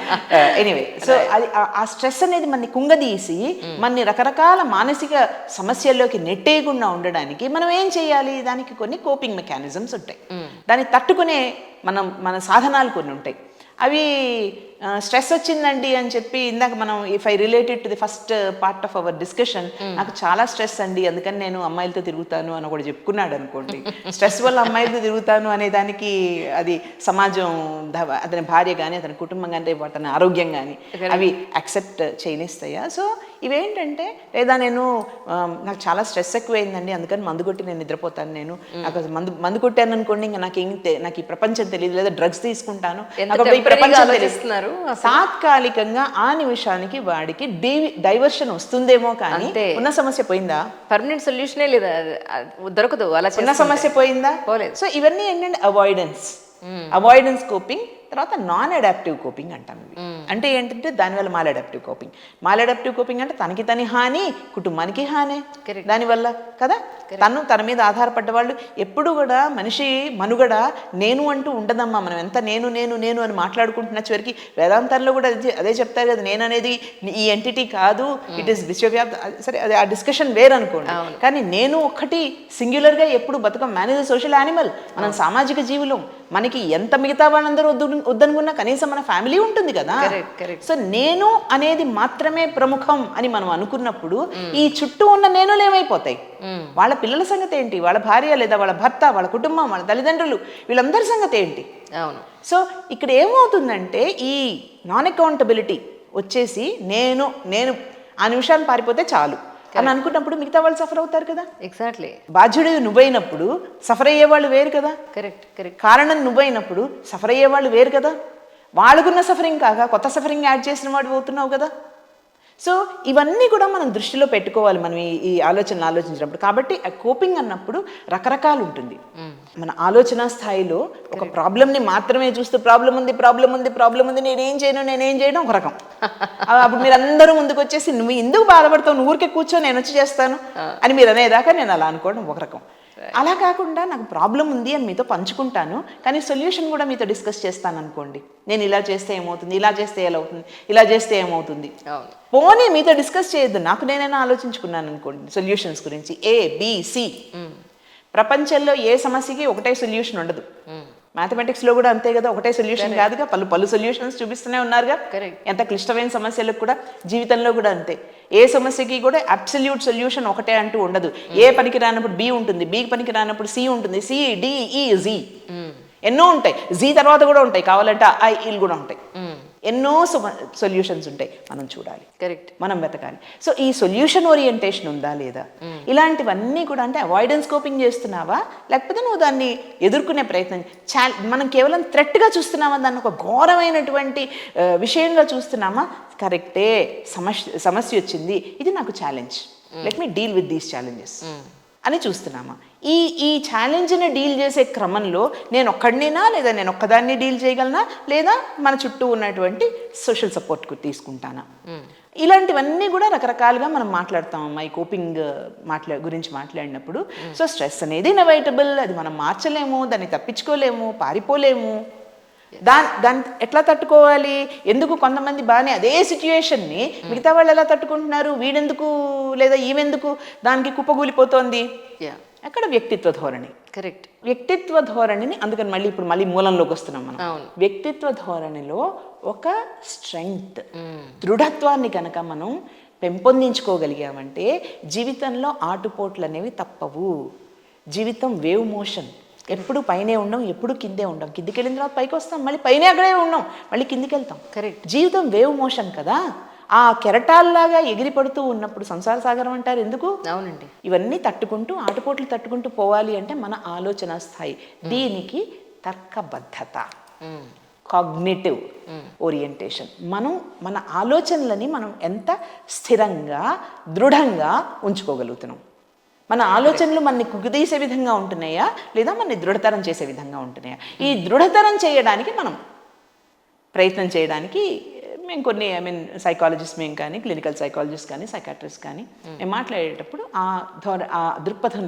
ఎనీవే, సో అది ఆ స్ట్రెస్ అనేది మనని కుంగదీసి మనని రకరకాల మానసిక సమస్యల్లోకి నెట్టేయకుండా ఉండడానికి మనం ఏం చేయాలి? దానికి కొన్ని కోపింగ్ మెకానిజమ్స్ ఉంటాయి. దాన్ని తట్టుకునే మన సాధనాలు కొన్ని ఉంటాయి. అవి స్ట్రెస్ వచ్చిందండి అని చెప్పి, ఇందాక మనం if I related to the first part of our discussion, నాకు చాలా స్ట్రెస్ అండి అందుకని నేను అమ్మాయిలతో తిరుగుతాను అని ఒకటి చెప్పుకున్నాడు అనుకోండి. స్ట్రెస్ వల్ల అమ్మాయిలతో తిరుగుతాను అనే దానికి అది సమాజం, అతని భార్య కానీ అతని కుటుంబం కానీ రేపు అతని ఆరోగ్యం కానీ అవి యాక్సెప్ట్ చేయనిస్తాయా? సో ఇవేంటంటే, లేదా నాకు చాలా స్ట్రెస్ ఎక్కువైందండి అందుకని మందు కొట్టి నేను నిద్రపోతాను, నాకు మందు కొట్టాను అనుకోండి, ఇంకా నాకు ఈ ప్రపంచం తెలియదు, లేదా డ్రగ్స్ తీసుకుంటాను, ఈ ప్రపంచం తెలుస్తున్నారు. తాత్కాలికంగా ఆ నిమిషానికి వాడికి డైవర్షన్ వస్తుందేమో, కానీ ఉన్న సమస్య పోయిందా? పర్మనెంట్ సొల్యూషనే లేదా, దొరకదు. అలా ఉన్న సమస్య పోయిందా? పోలేదు. సో ఇవన్నీ ఏంటంటే అవాయిడెన్స్ కోపింగ్. తర్వాత నాన్ అడాప్టివ్ కోపింగ్ అంటాం. అంటే ఏంటంటే దానివల్ల మాలడాప్టివ్ కోపింగ్ అంటే తనకి హాని, కుటుంబానికి హాని దానివల్ల కదా. తన మీద ఆధారపడ్డ వాళ్ళు ఎప్పుడు కూడా, మనిషి మనుగడ నేను అంటూ ఉండదమ్మా. మనం ఎంత నేను అని మాట్లాడుకుంటున్న చివరికి వేదాంతాల్లో కూడా అదే చెప్తారు కదా, నేను అనేది ఈ ఎంటిటీ కాదు, ఇట్ ఈస్ విశ్వవ్యాప్త. సరే, అది ఆ డిస్కషన్ వేరనుకోండి. కానీ నేను ఒక్కటి సింగ్యులర్గా ఎప్పుడు బతుకం. Man is a social animal. మనం సామాజిక జీవులం. మనకి ఎంత మిగతా వాళ్ళందరూ వద్దనుకున్నా కనీసం మన ఫ్యామిలీ ఉంటుంది కదా. సో నేను అనేది మాత్రమే ప్రముఖం అని మనం అనుకున్నప్పుడు ఈ చుట్టూ ఉన్న నేనులు ఏమైపోతాయి? వాళ్ళ పిల్లల సంగతి ఏంటి? వాళ్ళ భార్య లేదా వాళ్ళ భర్త, వాళ్ళ కుటుంబం, వాళ్ళ తల్లిదండ్రులు, వీళ్ళందరి సంగతి ఏంటి? అవును. సో ఇక్కడ ఏమవుతుందంటే, ఈ నాన్ అకౌంటబిలిటీ వచ్చేసి నేను ఆ నిమిషాన్ని పారిపోతే చాలు అని అనుకున్నప్పుడు మిగతా వాళ్ళు సఫర్ అవుతారు కదా. ఎగ్జాక్ట్లీ. బాధ్యుడు నువ్వైనప్పుడు సఫర్ అయ్యే వాళ్ళు వేరు కదా. కారణం నువ్వైనప్పుడు సఫర్ అయ్యే వాళ్ళు వేరు కదా. వాళ్ళకున్న సఫరింగ్ కాక కొత్త సఫరింగ్ యాడ్ చేసిన వాడు అవుతున్నావు కదా. సో ఇవన్నీ కూడా మనం దృష్టిలో పెట్టుకోవాలి మనం ఈ ఆలోచనలు ఆలోచించినప్పుడు. కాబట్టి ఆ కోపింగ్ అన్నప్పుడు రకరకాలు ఉంటుంది. మన ఆలోచన స్థాయిలో ఒక ప్రాబ్లమ్ని మాత్రమే చూస్తూ ప్రాబ్లం ఉంది నేనేం చేయను ఒక రకం. అప్పుడు మీరు అందరూ ముందుకు వచ్చేసి నువ్వు ఎందుకు బాధపడతావు, నువ్వు ఊరికే కూర్చో, నేను వచ్చి చేస్తాను అని మీరు అనేదాకా నేను అలా అనుకోవడం ఒక రకం. అలా కాకుండా నాకు ప్రాబ్లం ఉంది అని మీతో పంచుకుంటాను, కానీ సొల్యూషన్ కూడా మీతో డిస్కస్ చేస్తాను అనుకోండి. నేను ఇలా చేస్తే ఏమవుతుంది, ఇలా చేస్తే ఎలా అవుతుంది, ఇలా చేస్తే ఏమవుతుంది, పోనీ మీతో డిస్కస్ చేయొద్దు, నాకు నేనైనా ఆలోచించుకున్నాను అనుకోండి సొల్యూషన్స్ గురించి. ABC. ప్రపంచంలో ఏ సమస్యకి ఒకటే సొల్యూషన్ ఉండదు. మ్యాథమెటిక్స్లో కూడా అంతే కదా, ఒకటే సొల్యూషన్ కాదుగా, పలు సొల్యూషన్స్ చూపిస్తూనే ఉన్నారుగా. ఎంత క్లిష్టమైన సమస్యలకు కూడా జీవితంలో కూడా అంతే. ఏ సమస్యకి కూడా అబ్సల్యూట్ సొల్యూషన్ ఒకటే అంటూ ఉండదు. ఏ పనికి రానప్పుడు B ఉంటుంది, B పనికి రానప్పుడు C ఉంటుంది, CDEZ ఎన్నో ఉంటాయి. Z తర్వాత కూడా ఉంటాయి, కావాలంటే IL కూడా ఉంటాయి. ఎన్నో సొల్యూషన్స్ ఉంటాయి, మనం చూడాలి, కరెక్ట్, మనం వెతకాలి. సో ఈ సొల్యూషన్ ఓరియంటేషన్ ఉందా లేదా, ఇలాంటివన్నీ కూడా అంటే అవాయిడెన్స్ కోపింగ్ చేస్తున్నావా, లేకపోతే నువ్వు దాన్ని ఎదుర్కొనే ప్రయత్నం మనం కేవలం థ్రెట్గా చూస్తున్నామా, దాన్ని ఒక ఘోరమైనటువంటి విషయంగా చూస్తున్నామా, కరెక్టే సమస్య వచ్చింది, ఇది నాకు challenge, let me deal with these challenges అని చూస్తున్నామా. ఈ ఛాలెంజ్ని డీల్ చేసే క్రమంలో నేను ఒక్కడినేనా, లేదా నేను ఒక్కదాన్ని డీల్ చేయగలనా, లేదా మన చుట్టూ ఉన్నటువంటి సోషల్ సపోర్ట్కు తీసుకుంటానా, ఇలాంటివన్నీ కూడా రకరకాలుగా మనం మాట్లాడతామమ్మా ఈ కోపింగ్ గురించి మాట్లాడినప్పుడు. సో స్ట్రెస్ అనేది ఇన్ఎవిటబుల్, అది మనం మార్చలేము, దాన్ని తప్పించుకోలేము, పారిపోలేము. దాన్ని ఎట్లా తట్టుకోవాలి, ఎందుకు కొంతమంది బాగానే అదే సిచ్యుయేషన్ని మిగతా వాళ్ళు ఎలా తట్టుకుంటున్నారు, వీడెందుకు లేదా ఈమెందుకు దానికి కుప్పగూలిపోతోంది, అక్కడ వ్యక్తిత్వ ధోరణి. కరెక్ట్, వ్యక్తిత్వ ధోరణిని అందుకని మళ్ళీ మూలంలోకి వస్తున్నాం మనం. వ్యక్తిత్వ ధోరణిలో ఒక స్ట్రెంగ్త్, దృఢత్వాన్ని కనుక మనం పెంపొందించుకోగలిగామంటే జీవితంలో ఆటుపోట్లు అనేవి తప్పవు. జీవితం వేవ్ మోషన్, ఎప్పుడు పైనే ఉండం, ఎప్పుడు కిందే ఉండం, కిందికి వెళ్ళిన తర్వాత పైకి వస్తాం, మళ్ళీ పైన అక్కడే ఉన్నాం, మళ్ళీ కిందికి వెళ్తాం. కరెక్ట్, జీవితం వేవ్ మోషన్ కదా, ఆ కెరటాల్లాగా ఎగిరి పడుతూ ఉన్నప్పుడు సంసార సాగరం అంటారు ఎందుకు. అవునండి, ఇవన్నీ తట్టుకుంటూ ఆటుపోట్లు తట్టుకుంటూ పోవాలి అంటే మన ఆలోచన స్థాయి, దీనికి తర్కబద్ధత, కాగ్నిటివ్ ఓరియంటేషన్, మనం మన ఆలోచనలని మనం ఎంత స్థిరంగా దృఢంగా ఉంచుకోగలుగుతున్నాం, మన ఆలోచనలు మనని కుదిదీసే విధంగా ఉంటున్నాయా, లేదా మనని దృఢతరం చేసే విధంగా ఉంటున్నాయా. ఈ దృఢతరం చేయడానికి మనం ప్రయత్నం చేయడానికి మేము కొన్ని సైకాలజిస్ట్ మేము కానీ, క్లినికల్ సైకాలజిస్ట్ కానీ, సైకాట్రిస్ట్ కానీ మేము మాట్లాడేటప్పుడు ఆ దృక్పథం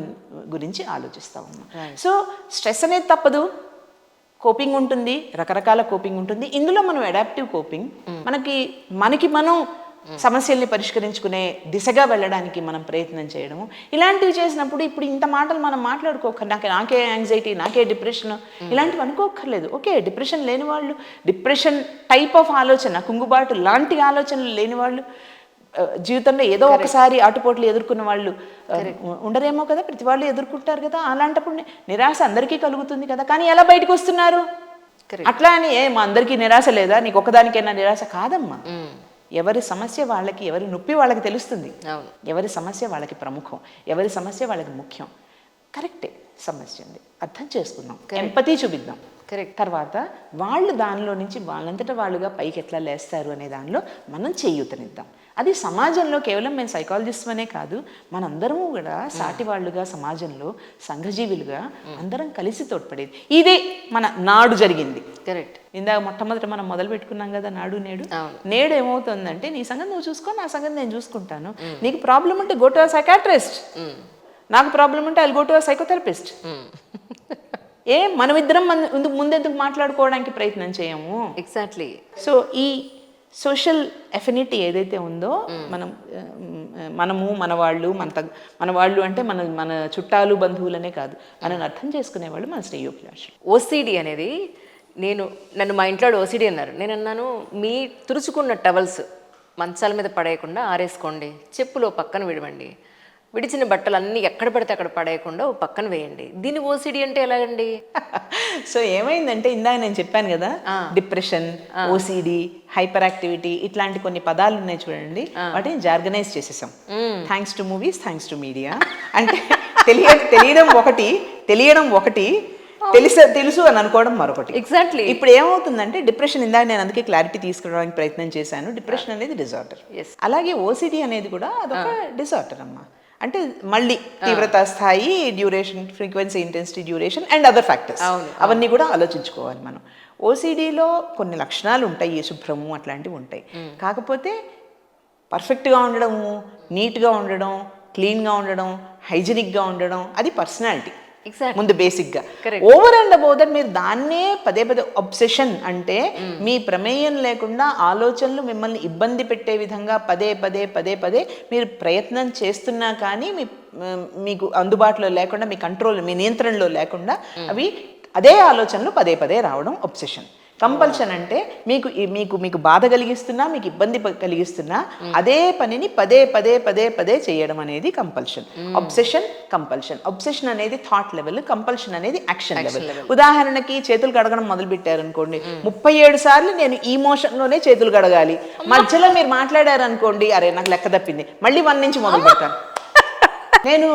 గురించి ఆలోచిస్తామమ్మా. సో స్ట్రెస్ అనేది తప్పదు, కోపింగ్ ఉంటుంది, రకరకాల కోపింగ్ ఉంటుంది. ఇందులో మనం అడాప్టివ్ కోపింగ్, మనకి మనం సమస్యల్ని పరిష్కరించుకునే దిశగా వెళ్ళడానికి మనం ప్రయత్నం చేయడము, ఇలాంటివి చేసినప్పుడు ఇప్పుడు ఇంత మాటలు మనం మాట్లాడుకోకర్లేదు, నాకే యాంగ్జైటీ, నాకే డిప్రెషన్, ఇలాంటివి అనుకోకర్లేదు. ఓకే, డిప్రెషన్ లేని వాళ్ళు, డిప్రెషన్ టైప్ ఆఫ్ ఆలోచన, కుంగుబాటు లాంటి ఆలోచనలు లేని వాళ్ళు, జీవితంలో ఏదో ఒకసారి ఆటుపోట్లు ఎదుర్కొన్న వాళ్ళు ఉండరేమో కదా, ప్రతి వాళ్ళు ఎదుర్కొంటారు కదా. అలాంటప్పుడు నిరాశ అందరికీ కలుగుతుంది కదా, కానీ ఎలా బయటకు వస్తున్నారు? అట్లా అని మా అందరికీ నిరాశ లేదా, నీకు ఒక్కదానికైనా నిరాశ కాదమ్మా. ఎవరి సమస్య వాళ్ళకి, ఎవరి నొప్పి వాళ్ళకి తెలుస్తుంది, ఎవరి సమస్య వాళ్ళకి ప్రముఖం, ఎవరి సమస్య వాళ్ళకి ముఖ్యం. కరెక్టే, సమస్య ఉంది, అర్థం చేసుకుందాం, ఎంపతి చూపిద్దాం. తర్వాత వాళ్ళు దానిలో నుంచి వాళ్ళంతటా వాళ్ళుగా పైకి ఎట్లా లేస్తారు అనే దానిలో మనం చేయూతనిద్దాం. అది సమాజంలో కేవలం మేము సైకాలజిస్ట్ అనే కాదు, మనందరము కూడా సాటి వాళ్ళుగా, సమాజంలో సంఘజీవులుగా అందరం కలిసి తోడ్పడేది. ఇదే మన నాడు జరిగింది. కరెక్ట్, ఇందాక మొట్టమొదట మనం మొదలు పెట్టుకున్నాం కదా నాడు నేడు. నేడు ఏమవుతుందంటే నీ సంగతి నువ్వు చూసుకో, నా సంగతి నేను చూసుకుంటాను. నీకు ప్రాబ్లం ఉంటే గో టు అ సైకాట్రిస్ట్, నాకు ప్రాబ్లం ఉంటే I'll go to a psychotherapist. మనమిద్దరం ముందెందుకు మాట్లాడుకోవడానికి ప్రయత్నం చేయము? ఎగ్జాక్ట్లీ. సో ఈ సోషల్ ఎఫినిటీ ఏదైతే ఉందో, మనము మన వాళ్ళు అంటే మన చుట్టాలు బంధువులనే కాదు, మనల్ని అర్థం చేసుకునేవాళ్ళు మన శ్రేయోభిలాషులు. ఓసిడి అనేది నన్ను మా ఇంట్లో ఓసిడి అన్నారు. నేను అన్నాను, మీ తుడుచుకున్న టవల్స్ మంచాల మీద పడేయకుండా ఆరేసుకోండి, చెప్పులో పక్కన విడవండి, విడిచిన బట్టలు అన్నీ ఎక్కడ పడితే అక్కడ పడేయకుండా ఓ పక్కన వేయండి. దీన్ని ఓసిడి అంటే ఎలాగండి? సో ఏమైందంటే ఇందాక నేను చెప్పాను కదా, డిప్రెషన్, ఓసిడి, హైపర్ యాక్టివిటీ, ఇట్లాంటి కొన్ని పదాలు ఉన్నాయి చూడండి, వాటిని జార్గనైజ్ చేసేసాం. Thanks to movies, thanks to media. అంటే తెలియడం ఒకటి, తెలుసు అని అనుకోవడం మరొకటి. ఎగ్జాక్ట్లీ. ఇప్పుడు ఏమవుతుందంటే డిప్రెషన్, ఇందాక నేను అందుకే క్లారిటీ తీసుకురావడానికి ప్రయత్నం చేశాను. డిప్రెషన్ అనేది డిజార్డర్, అలాగే ఓసిడి అనేది కూడా అదొక డిజార్డర్ అమ్మా. అంటే మళ్ళీ తీవ్రత స్థాయి, duration, frequency, intensity, duration and other factors, అవన్నీ కూడా ఆలోచించుకోవాలి మనం. ఓసిడిలో కొన్ని లక్షణాలు ఉంటాయి, శుభ్రము అట్లాంటివి ఉంటాయి. కాకపోతే పర్ఫెక్ట్గా ఉండడము, నీట్గా ఉండడం, క్లీన్గా ఉండడం, హైజీనిక్గా ఉండడం, అది పర్సనాలిటీ ముందు బేసిక్గా. ఓవర్ అండ్ అబౌవ్ దట్ మీరు దాన్నే పదే అబ్సెషన్ అంటే మీ ప్రమేయం లేకుండా ఆలోచనలు మిమ్మల్ని ఇబ్బంది పెట్టే విధంగా పదే మీరు ప్రయత్నం చేస్తున్నా కానీ మీకు అందుబాటులో లేకుండా, మీ కంట్రోల్, మీ నియంత్రణలో లేకుండా అవి అదే ఆలోచనలు పదే రావడం అబ్సెషన్. కంపల్షన్ అంటే మీకు మీకు మీకు బాధ కలిగిస్తున్నా, మీకు ఇబ్బంది కలిగిస్తున్నా అదే పనిని పదే పదే పదే పదే చేయడం అనేది కంపల్షన్. Obsession, compulsion. అబ్సెషన్ అనేది థాట్ లెవెల్, కంపల్షన్ అనేది యాక్షన్ లెవెల్. ఉదాహరణకి చేతులు కడగడం మొదలు పెట్టారు అనుకోండి, 37 సార్లు నేను ఈ మోషన్లోనే చేతులు కడగాలి. మధ్యలో మీరు మాట్లాడారు అనుకోండి, అరే నాకు లెక్క తప్పింది, మళ్ళీ 1 నుంచి మొదలు పెడతాను. నేను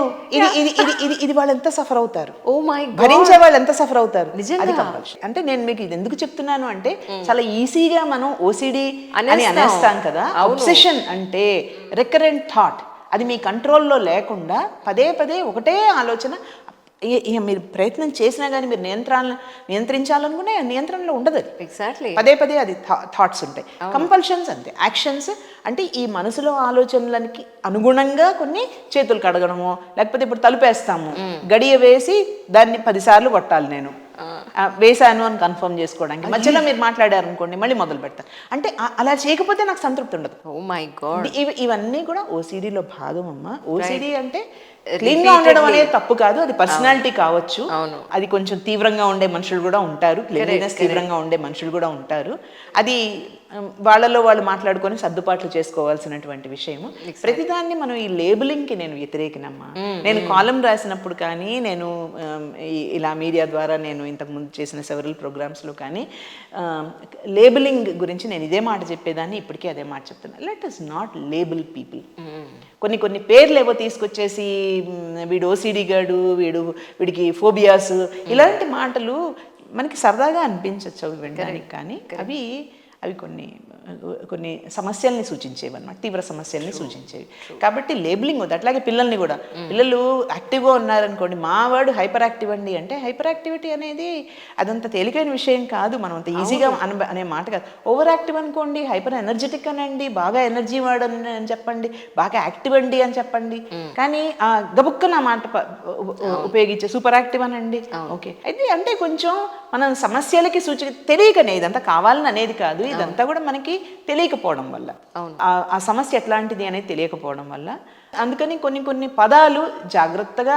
ఇది వాళ్ళు ఎంత సఫర్ అవుతారు, ఓ మై గాడ్, భరించే వాళ్ళు ఎంత సఫర్ అవుతారు. నిజంగా. అది కంపల్షన్. అంటే నేను మీకు ఇది ఎందుకు చెప్తున్నాను అంటే, చాలా ఈజీగా మనం ఓసిడి అని అనేస్తాం కదా. అబ్సెషన్ అంటే రికరెంట్ థాట్, అది మీ కంట్రోల్లో లేకుండా పదే పదే ఒకటే ఆలోచన. మీరు ప్రయత్నం చేసినా కానీ మీరు నియంత్రించాలనుకునే నియంత్రణలో ఉండదు. అది ఎగ్జాక్ట్లీ పదే పదే అది థాట్స్ ఉంటాయి. కంపల్షన్స్ అంతే. యాక్షన్స్ అంటే ఈ మనసులో ఆలోచనలకి అనుగుణంగా కొన్ని చేతులు కడగడము, లేకపోతే ఇప్పుడు తలుపేస్తాము, గడియ వేసి దాన్ని 10 సార్లు కొట్టాలి నేను, వేసాను అని కన్ఫర్మ్ చేసుకోవడానికి. మధ్యలో మీరు మాట్లాడారు అనుకోండి, మళ్ళీ మొదలు పెడతాను. అంటే అలా చేయకపోతే నాకు సంతృప్తి ఉండదు. ఓ మై గాడ్, ఇవన్నీ కూడా ఓసిడిలో భాగం అమ్మా. ఓసిడి అంటే క్లీన్ గా ఉండడం అనేది తప్పు కాదు, అది పర్సనాలిటీ కావచ్చు. అది కొంచెం తీవ్రంగా ఉండే మనుషులు కూడా ఉంటారు, క్లీన్లీనెస్ తీవ్రంగా ఉండే మనుషులు కూడా ఉంటారు. అది వాళ్ళలో వాళ్ళు మాట్లాడుకొని సర్దుబాట్లు చేసుకోవాల్సినటువంటి విషయము. ప్రతిదాన్ని మనం ఈ లేబులింగ్కి నేను వ్యతిరేకినమ్మా. నేను కాలం రాసినప్పుడు కానీ, నేను ఇలా మీడియా ద్వారా నేను ఇంతకుముందు చేసిన సెవరల్ ప్రోగ్రామ్స్లో కానీ లేబులింగ్ గురించి నేను ఇదే మాట చెప్పేదాన్ని, ఇప్పటికీ అదే మాట చెప్తున్నాను. Let us not label people. కొన్ని పేర్లు ఏవో తీసుకొచ్చేసి వీడు ఓసిడి గాడు, వీడికి ఫోబియాస్, ఇలాంటి మాటలు మనకి సరదాగా అనిపించవచ్చు అవి వినడానికి, కానీ అవి కొన్ని సమస్యల్ని సూచించేవి అన్నమాట, తీవ్ర సమస్యల్ని సూచించేవి. కాబట్టి లేబులింగ్ వద్దు. అట్లాగే పిల్లల్ని కూడా, పిల్లలు యాక్టివ్గా ఉన్నారనుకోండి, మా వాడు హైపర్ యాక్టివ్ అండి అంటే, హైపర్ యాక్టివిటీ అనేది అదంత తేలికైన విషయం కాదు, మనం అంత ఈజీగా అనే మాట కాదు. ఓవర్ యాక్టివ్ అనుకోండి, హైపర్ ఎనర్జెటిక్ అనండి, బాగా ఎనర్జీ వాడని అని చెప్పండి, బాగా యాక్టివ్ అండి అని చెప్పండి. కానీ గబుక్కన మాట ఉపయోగించే సూపర్ యాక్టివ్ అనండి. ఓకే, అయితే అంటే కొంచెం మనం సమస్యలకి తెలియకనే, ఇదంతా కావాలని అనేది కాదు, ఇదంతా కూడా మనకి తెలియకపోవడం వల్ల, ఆ సమస్య ఎట్లాంటిది అనేది తెలియకపోవడం వల్ల. అందుకని కొన్ని పదాలు జాగ్రత్తగా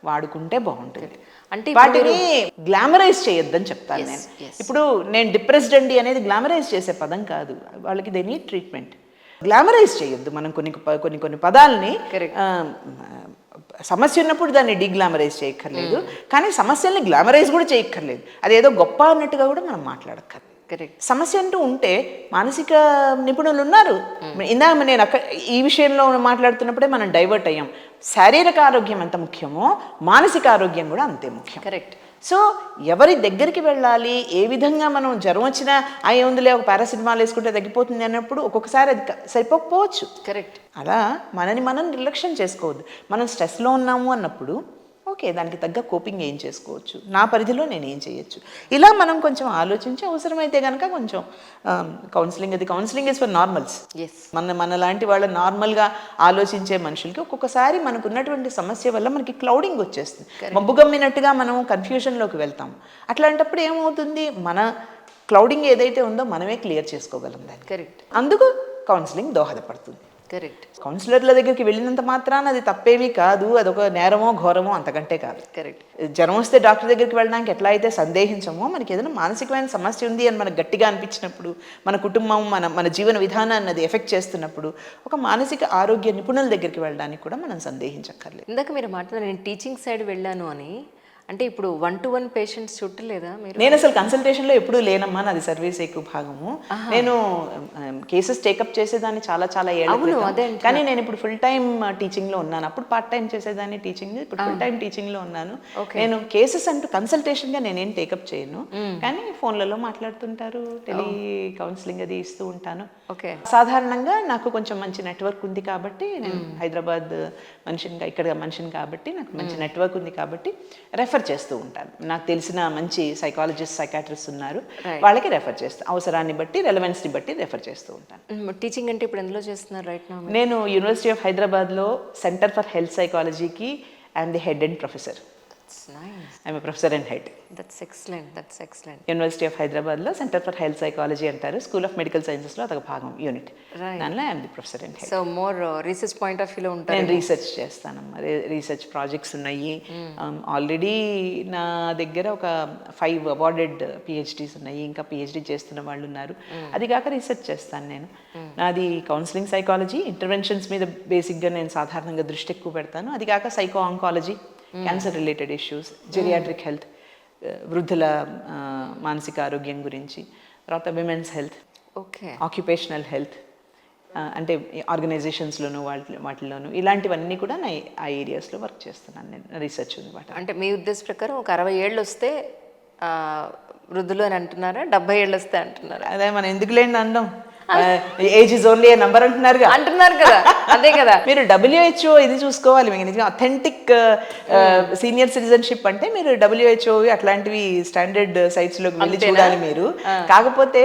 వాడుకుంటే బాగుంటుంది. అంటే వాటిని గ్లామరైజ్ చేయొద్దని చెప్తాను నేను. ఇప్పుడు నేను డిప్రెస్డ్ అండి అనేది గ్లామరైజ్ చేసే పదం కాదు, వాళ్ళకి దే నీడ్ ట్రీట్మెంట్. గ్లామరైజ్ చేయొద్దు మనం కొన్ని పదాలని. సమస్య ఉన్నప్పుడు దాన్ని డిగ్లామరైజ్ చేయక్కర్లేదు, కానీ సమస్యల్ని గ్లామరైజ్ కూడా చేయక్కర్లేదు. అదేదో గొప్ప అన్నట్టుగా కూడా మనం మాట్లాడక్కర్లేదు. సమస్య అంటూ ఉంటే మానసిక నిపుణులు ఉన్నారు. ఇందాక నేను ఈ విషయంలో మాట్లాడుతున్నప్పుడే మనం డైవర్ట్ అయ్యాం. శారీరక ఆరోగ్యం ఎంత ముఖ్యమో మానసిక ఆరోగ్యం కూడా అంతే ముఖ్యం. కరెక్ట్. సో ఎవరి దగ్గరికి వెళ్ళాలి, ఏ విధంగా మనం జ్వరం వచ్చినా ఏముందిలే ఒక పారాసిటమాల్ వేసుకుంటే తగ్గిపోతుంది అన్నప్పుడు ఒక్కొక్కసారి అది సరిపోకపోవచ్చు. కరెక్ట్. అలా మనం నిర్లక్ష్యం చేసుకోవద్దు. మనం స్ట్రెస్లో ఉన్నాము అన్నప్పుడు ఓకే, దానికి తగ్గ కోపింగ్ ఏం చేసుకోవచ్చు, నా పరిధిలో నేను ఏం చేయొచ్చు, ఇలా మనం కొంచెం ఆలోచించి అవసరమైతే కనుక కొంచెం కౌన్సిలింగ్ ఇస్ ఫర్ నార్మల్స్. మన లాంటి వాళ్ళ నార్మల్గా ఆలోచించే మనుషులకి ఒక్కొక్కసారి మనకు ఉన్నటువంటి సమస్య వల్ల మనకి క్లౌడింగ్ వచ్చేస్తుంది, మబ్బు గమ్మినట్టుగా మనం కన్ఫ్యూషన్లోకి వెళ్తాం. అట్లాంటప్పుడు ఏమవుతుంది, మన క్లౌడింగ్ ఏదైతే ఉందో మనమే క్లియర్ చేసుకోగలం దాన్ని. కరెక్ట్. అందుకు కౌన్సిలింగ్ దోహదపడుతుంది. కరెక్ట్. కౌన్సిలర్ల దగ్గరికి వెళ్ళినంత మాత్రాన అది తప్పేమీ కాదు, అదొక నేరమో ఘోరమో అంతకంటే కాదు. కరెక్ట్. జ్వరం వస్తే డాక్టర్ దగ్గరికి వెళ్ళడానికి ఎట్లా అయితే సందేహించమో, మనకి ఏదైనా మానసికమైన సమస్య ఉంది అని మనకు గట్టిగా అనిపించినప్పుడు, మన కుటుంబం మన జీవన విధానాన్ని అది ఎఫెక్ట్ చేస్తున్నప్పుడు ఒక మానసిక ఆరోగ్య నిపుణుల దగ్గరికి వెళ్ళడానికి కూడా మనం సందేహించక్కర్లేదు. ఇందాక మీరు మాట్లాడారు నేను టీచింగ్ సైడ్ వెళ్ళాను అని, అంటే ఇప్పుడు 1-to-1 పేషెంట్స్ చుట్టలేదా మీరు? నేను అసలు కన్సల్టేషన్లో ఎప్పుడూ లేనమ్మా, నాది సర్వీస్ ఎక్కువ భాగము. నేను కేసెస్ టేకప్ చేసేదాన్ని చాలా ఏళ్ళు, కానీ నేను ఇప్పుడు ఫుల్ టైమ్ టీచింగ్లో ఉన్నాను. అప్పుడు పార్ట్ టైం చేసేదాన్ని టీచింగ్, ఇప్పుడు ఫుల్ టైం టీచింగ్లో ఉన్నాను. నేను కేసెస్ అంటూ కన్సల్టేషన్గా నేనేం టేకప్ చేయను, కానీ ఫోన్లలో మాట్లాడుతుంటారు, టెలి కౌన్సిలింగ్ అది ఇస్తూ ఉంటాను. సాధారణంగా నాకు కొంచెం మంచి నెట్వర్క్ ఉంది కాబట్టి, నేను హైదరాబాద్ మనిషిని, ఇక్కడ మనిషిని కాబట్టి నాకు మంచి నెట్వర్క్ ఉంది కాబట్టి రెఫర్ చేస్తూ ఉంటాను. నాకు తెలిసిన మంచి సైకాలజిస్ట్, సైకాట్రిస్ట్ ఉన్నారు, వాళ్ళకి రెఫర్ చేస్తాను. అవసరాన్ని బట్టి, రెలవెన్స్ని బట్టి రెఫర్ చేస్తూ ఉంటాను. టీచింగ్ అంటే ఇప్పుడు ఎందులో చేస్తున్నారు రైట్ నౌ? నేను యూనివర్సిటీ ఆఫ్ హైదరాబాద్లో సెంటర్ ఫర్ హెల్త్ సైకాలజీకి I'm the head and professor. That's nice. I'm professor in head. That's excellent, that's excellent. University of హైదరాబాద్లో సెంటర్ ఫర్ హెల్త్ సైకాలజీ అంటారు, స్కూల్ ఆఫ్ మెడికల్ సైన్సెస్లో అదొక భాగం unit. దానిలో I'm the professor in head. So more research point of వ్యూలో ఉంటారు. నేను research చేస్తానమ్మా, రీసెర్చ్ ప్రాజెక్ట్స్ ఉన్నాయి. ఆల్రెడీ నా దగ్గర ఒక 5 అవార్డెడ్ పిహెచ్డీస్ ఉన్నాయి, ఇంకా పిహెచ్డీ చేస్తున్న వాళ్ళు ఉన్నారు. అది కాక రీసెర్చ్ చేస్తాను నేను. నాది కౌన్సిలింగ్ సైకాలజీ, ఇంటర్వెన్షన్స్ మీద బేసిక్గా నేను సాధారణంగా దృష్టి ఎక్కువ పెడతాను. అది కాక psycho oncology, cancer related issues, geriatric health, వృద్ధుల మానసిక ఆరోగ్యం గురించి, తర్వాత women's health, okay, occupational health, అంటే ఆర్గనైజేషన్స్లోను వాటిలోను ఇలాంటివన్నీ కూడా నా ఆ ఏరియాస్లో వర్క్ చేస్తున్నాను నేను, రీసెర్చ్ అనమాట. అంటే మీ ఉద్దేశ ప్రకారం ఒక 60 ఏళ్ళు వస్తే వృద్ధులు అని అంటున్నారా, 70 ఏళ్ళు వస్తే అంటున్నారా? అదే మనం ఎందుకు లేండి అందాం, age is only a number అంటున్నారు కదా, అదే కదా. మీరు WHO ఇది చూసుకోవాలి, మీకు నిజంగా అథెంటిక్ సీనియర్ సిటిజన్షిప్ అంటే మీరు WHO అట్లాంటివి స్టాండర్డ్ సైట్స్లోకి వెళ్ళి చూడాలి మీరు. కాకపోతే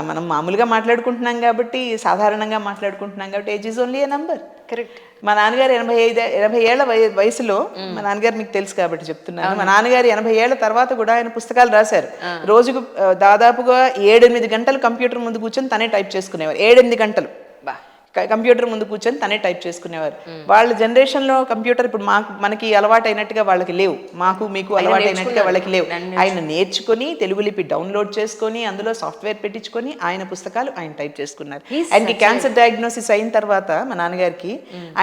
మనం మామూలుగా మాట్లాడుకుంటున్నాం కాబట్టి, సాధారణంగా మాట్లాడుకుంటున్నాం కాబట్టి age is only a number. Correct. మా నాన్నగారు 80 ఏళ్ల వయసులో, మా నాన్నగారు మీకు తెలుసు కాబట్టి చెప్తున్నాను, మా నాన్నగారు 80 ఏళ్ల తర్వాత కూడా ఆయన పుస్తకాలు రాశారు. రోజుకు దాదాపుగా 7-8 గంటలు కంప్యూటర్ ముందు కూర్చొని తనే టైప్ చేసుకునేవారు. 7-8 గంటలు కంప్యూటర్ ముందు కూర్చొని తనే టైప్ చేసుకునేవారు. వాళ్ళ జనరేషన్లో కంప్యూటర్ ఇప్పుడు మనకి అలవాటు అయినట్టుగా వాళ్ళకి లేవు, మాకు మీకు అలవాటు అయినట్టుగా వాళ్ళకి లేవు. ఆయన నేర్చుకొని తెలుగు లిపి డౌన్లోడ్ చేసుకొని అందులో సాఫ్ట్వేర్ పెట్టించుకొని ఆయన పుస్తకాలు ఆయన టైప్ చేసుకున్నారు. ఆయనకి క్యాన్సర్ డయాగ్నోసిస్ అయిన తర్వాత మా నాన్నగారికి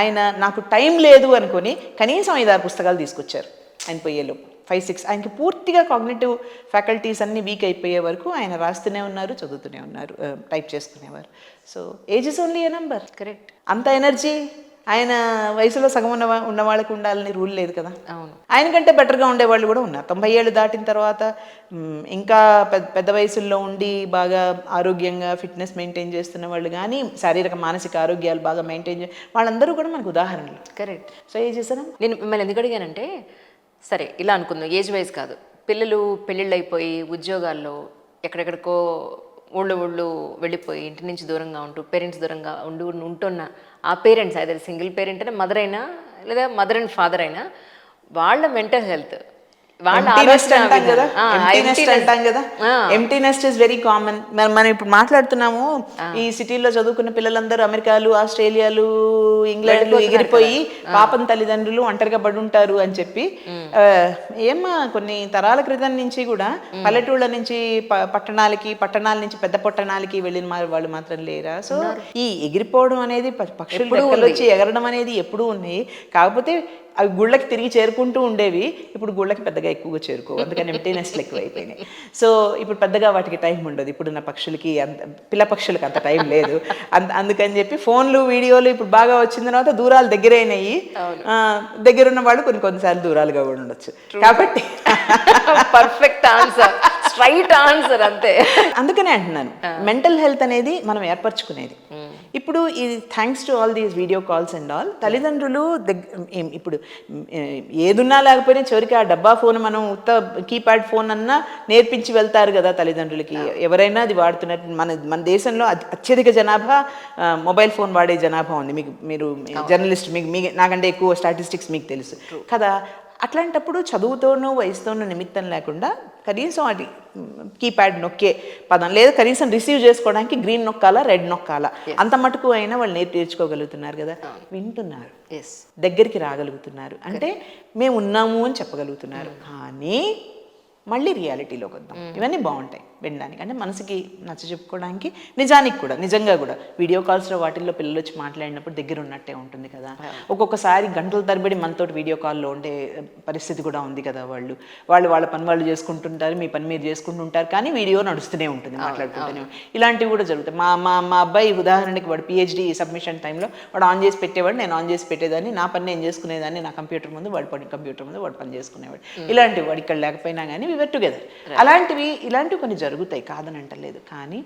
ఆయన నాకు టైం లేదు అనుకొని కనీసం 5-6 పుస్తకాలు తీసుకొచ్చారు ఆయన పోయేలోపు. 5-6 ఆయనకి పూర్తిగా కాగ్నిటివ్ ఫ్యాకల్టీస్ అన్నీ వీక్ అయిపోయే వరకు ఆయన రాస్తూనే ఉన్నారు, చదువుతూనే ఉన్నారు, టైప్ చేసుకునేవారు. So age is only a number. Correct. అంత ఎనర్జీ ఆయన వయసులో సగం ఉన్న వాళ్ళకి ఉండాలని రూల్ లేదు కదా. అవును. ఆయన కంటే బెటర్గా ఉండేవాళ్ళు కూడా ఉన్నారు. 90 ఏళ్ళు దాటిన తర్వాత ఇంకా పెద్ద వయసుల్లో ఉండి బాగా ఆరోగ్యంగా ఫిట్నెస్ మెయింటైన్ చేస్తున్న వాళ్ళు కానీ, శారీరక మానసిక ఆరోగ్యాలు బాగా మెయింటైన్ వాళ్ళందరూ కూడా మనకు ఉదాహరణలు. కరెక్ట్. సో ఏజ్ ఇస్ నేను మిమ్మల్ని ఎందుకు అడిగానంటే, సరే ఇలా అనుకుందాం, ఏజ్ వైజ్ కాదు, పిల్లలు పెళ్ళిళ్ళు అయిపోయి ఉద్యోగాల్లో ఎక్కడెక్కడికో ఊళ్ళు వెళ్ళిపోయి ఇంటి నుంచి దూరంగా ఉంటూ పేరెంట్స్ దూరంగా ఉంటున్న ఆ పేరెంట్స్, అదే సింగిల్ పేరెంట్ అయినా, మదర్ అయినా, లేదా మదర్ అండ్ ఫాదర్ అయినా, వాళ్ళ మెంటల్ హెల్త్, అంటాం కదా, empty nest is very common. మనం ఇప్పుడు మాట్లాడుతున్నాము, ఈ సిటీలో చదువుకున్న పిల్లలందరూ అమెరికాలు, ఆస్ట్రేలియాలు, ఇంగ్లాండ్లు ఎగిరిపోయి పాపం తల్లిదండ్రులు ఒంటరిగా పడి ఉంటారు అని చెప్పి, ఏమ్మా కొన్ని తరాల క్రితం నుంచి కూడా పల్లెటూళ్ళ నుంచి పట్టణాల నుంచి పెద్ద పట్టణాలకి వెళ్ళిన వాళ్ళు మాత్రం లేరా? సో ఈ ఎగిరిపోవడం అనేది, పక్షులు రెక్కలు వచ్చి ఎగరడం అనేది ఎప్పుడూ ఉంది. కాకపోతే అవి గుళ్ళకి తిరిగి చేరుకుంటూ ఉండేవి, ఇప్పుడు గుళ్ళకి పెద్దగా ఎక్కువగా చేరుకోవు, అందుకని ఎంప్టీనెస్లు ఎక్కువ అయిపోయినాయి. సో ఇప్పుడు పెద్దగా వాటికి టైం ఉండదు. ఇప్పుడు నా పక్షులకి పిల్ల పక్షులకి అంత టైం లేదు. అందుకని చెప్పి ఫోన్లు, వీడియోలు ఇప్పుడు బాగా వచ్చిన తర్వాత దూరాలు దగ్గరైనాయి. దగ్గరున్న వాళ్ళు కొన్నిసార్లు దూరాలుగా కూడా ఉండొచ్చు. కాబట్టి పర్ఫెక్ట్ ఆన్సర్, స్ట్రైట్ ఆన్సర్, అంతే. అందుకనే అంటున్నాను, మెంటల్ హెల్త్ అనేది మనం ఏర్పరచుకునేది. ఇప్పుడు ఇది thanks to all these video calls and all, తల్లిదండ్రులు ఇప్పుడు ఏదున్నా లేకపోయినా చివరికి ఆ డబ్బా ఫోన్, మనం ఉత్త కీప్యాడ్ ఫోన్ అన్నా నేర్పించి వెళ్తారు కదా తల్లిదండ్రులకి. ఎవరైనా అది వాడుతున్నట్టు, మన దేశంలో అత్యధిక జనాభా మొబైల్ ఫోన్ వాడే జనాభా ఉంది. మీరు జర్నలిస్ట్, మీకు నాకంటే ఎక్కువ స్టాటిస్టిక్స్ మీకు తెలుసు కదా. అట్లాంటప్పుడు చదువుతోనూ వయసుతోనూ నిమిత్తం లేకుండా కనీసం అది కీప్యాడ్ నొక్కే పదం, లేదా కనీసం రిసీవ్ చేసుకోవడానికి గ్రీన్ నొక్కాలా, రెడ్ నొక్కాలా, అంత మటుకు అయినా వాళ్ళు నేర్చుకోగలుగుతున్నారు కదా. వింటున్నారు, దగ్గరికి రాగలుగుతున్నారు, అంటే మేము ఉన్నాము అని చెప్పగలుగుతున్నారు. కానీ మళ్ళీ రియాలిటీలోకి వద్దాం. ఇవన్నీ బాగుంటాయి వినడానికి, అంటే మనసుకి నచ్చ చెప్పుకోవడానికి, నిజంగా కూడా వీడియో కాల్స్లో వాటిల్లో పిల్లలు వచ్చి మాట్లాడినప్పుడు దగ్గర ఉన్నట్టే ఉంటుంది కదా. ఒక్కొక్కసారి గంటల తరబడి మనతో వీడియో కాల్లో ఉండే పరిస్థితి కూడా ఉంది కదా. వాళ్ళ పని వాళ్ళు చేసుకుంటుంటారు, మీ పని మీరు చేసుకుంటుంటారు, కానీ వీడియో నడుస్తూనే ఉంటుంది, మాట్లాడుకుంటూనే. ఇలాంటివి కూడా జరుగుతాయి. మా అబ్బాయి ఉదాహరణకి వాడు PhD సబ్మిషన్ టైంలో వాడు ఆన్ చేసి పెట్టేవాడు, నేను ఆన్ చేసి పెట్టేదాన్ని, నా పని నేను చేసుకునేదాన్ని నా కంప్యూటర్ ముందు, వాడి కంప్యూటర్ ముందు వాడు పని చేసుకునేవాడు. ఇలాంటివి వాడు ఇక్కడ లేకపోయినా కానీ వి వర్ టుగెదర్. ఇలాంటివి కొన్ని జరుగుతాయి, కాదని అంటలేదు. కానీ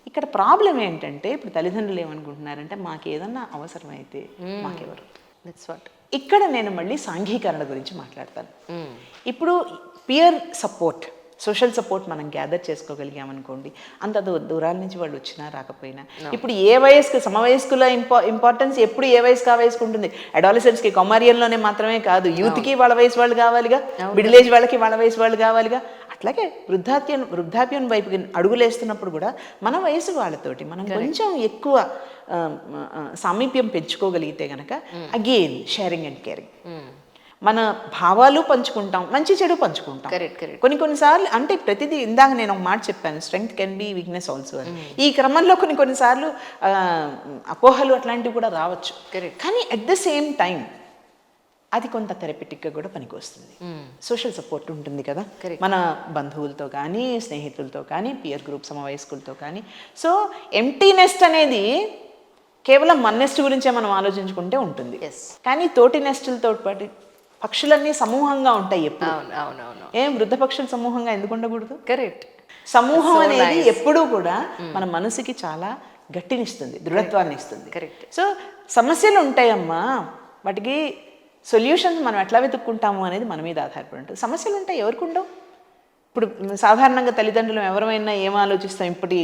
ఇక్కడ ప్రాబ్లం ఏంటంటే, ఇప్పుడు తల్లిదండ్రులు ఏమనుకుంటున్నారంటే, మాకు ఏదన్నా అవసరమైతే మాకెవరు. ఇక్కడ నేను మళ్ళీ సాంఘీకరణ గురించి మాట్లాడతాను. ఇప్పుడు పియర్ సపోర్ట్ సోషల్ సపోర్ట్ మనం గ్యాదర్ చేసుకోగలిగామనుకోండి, అంత దూరాల నుంచి వాళ్ళు వచ్చినా రాకపోయినా. ఇప్పుడు ఏ వయసుకు సమవయస్కుల ఇంపార్టెన్స్ ఎప్పుడు ఏ వయసుకు ఆ వయసుకు ఉంటుంది. అడాలసెంట్స్కి కౌమార్యంలోనే మాత్రమే కాదు, యూత్కి వాళ్ళ వయసు వాళ్ళు కావాలిగా, మిడిల్ ఏజ్ వాళ్ళకి వాళ్ళ వయసు వాళ్ళు కావాలిగా. అట్లాగే వృద్ధాప్యం వైపుకి అడుగులేస్తున్నప్పుడు కూడా మన వయసు వాళ్ళతోటి మనం కొంచెం ఎక్కువ సామీప్యం పెంచుకోగలిగితే కనుక అగైన్ షేరింగ్ అండ్ కేరింగ్, మన భావాలు పంచుకుంటాం, మంచి చెడు పంచుకుంటాం. కొన్నిసార్లు అంటే ప్రతిదీ ఇందాక నేను ఒక మాట చెప్పాను, strength can be weakness also అని. ఈ క్రమంలో కొన్నిసార్లు అపోహలు అట్లాంటివి కూడా రావచ్చు. కానీ అట్ ద సేమ్ టైం అది కొంత థెరపిటిక్గా కూడా పనికి వస్తుంది. సోషల్ సపోర్ట్ ఉంటుంది కదా మన బంధువులతో కానీ, స్నేహితులతో కానీ, పియర్ గ్రూప్ సమవయస్కులతో కానీ. సో ఎంప్టీ నెస్ట్ అనేది కేవలం మన నెస్ట్ గురించే మనం ఆలోచించుకుంటే ఉంటుంది. కానీ తోటి నెస్టులతో పాటు పక్షులన్నీ సమూహంగా ఉంటాయి ఎప్పుడు. ఏం వృద్ధ పక్షులు సమూహంగా ఎందుకు ఉండకూడదు? కరెక్ట్. సమూహం అనేది ఎప్పుడూ కూడా మన మనసుకి చాలా గట్టినిస్తుంది, దృఢత్వాన్ని ఇస్తుంది. సో సమస్యలు ఉంటాయమ్మా, వాటికి సొల్యూషన్స్ మనం ఎట్లా వెతుక్కుంటాము అనేది మన మీద ఆధారపడి ఉంటుంది. సమస్యలు ఉంటాయి, ఎవరికి ఉండవు? ఇప్పుడు సాధారణంగా తల్లిదండ్రులు ఎవరైనా ఏం ఆలోచిస్తాం, ఇప్పటి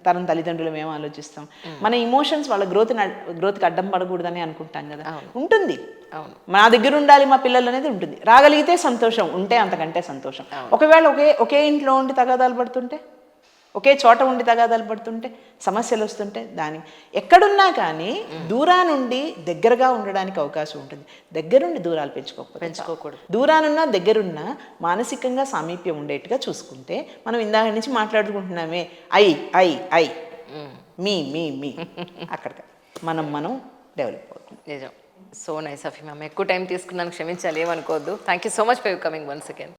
తరం తల్లిదండ్రులు ఏం ఆలోచిస్తాం, మన ఇమోషన్స్ వాళ్ళ గ్రోత్కి అడ్డం పడకూడదని అనుకుంటాం కదా. ఉంటుంది, మా దగ్గర ఉండాలి మా పిల్లలు అనేది ఉంటుంది. రాగలిగితే సంతోషం, ఉంటే అంతకంటే సంతోషం. ఒకవేళ ఒకే ఇంట్లో ఉండి తగాదాలు పడుతుంటే, ఒకే చోట ఉండి తగాదాలు పడుతుంటే, సమస్యలు వస్తుంటే, దాని ఎక్కడున్నా కానీ దూరానుండి దగ్గరగా ఉండడానికి అవకాశం ఉంటుంది. దగ్గరుండి దూరాలు పెంచుకోకూడదు. దూరానున్నా దగ్గరున్నా మానసికంగా సామీప్యం ఉండేట్టుగా చూసుకుంటే, మనం ఇందాక నుంచి మాట్లాడుకుంటున్నామే ఐ మీ మీ మీ అక్కడికి మనం డెవలప్ అవుతుంది. నిజం. So nice of you ma'am. ఎక్కువ టైం తీసుకున్నాను, క్షమించాలి, ఏమనుకోవద్దు. Thank you so much for coming once again.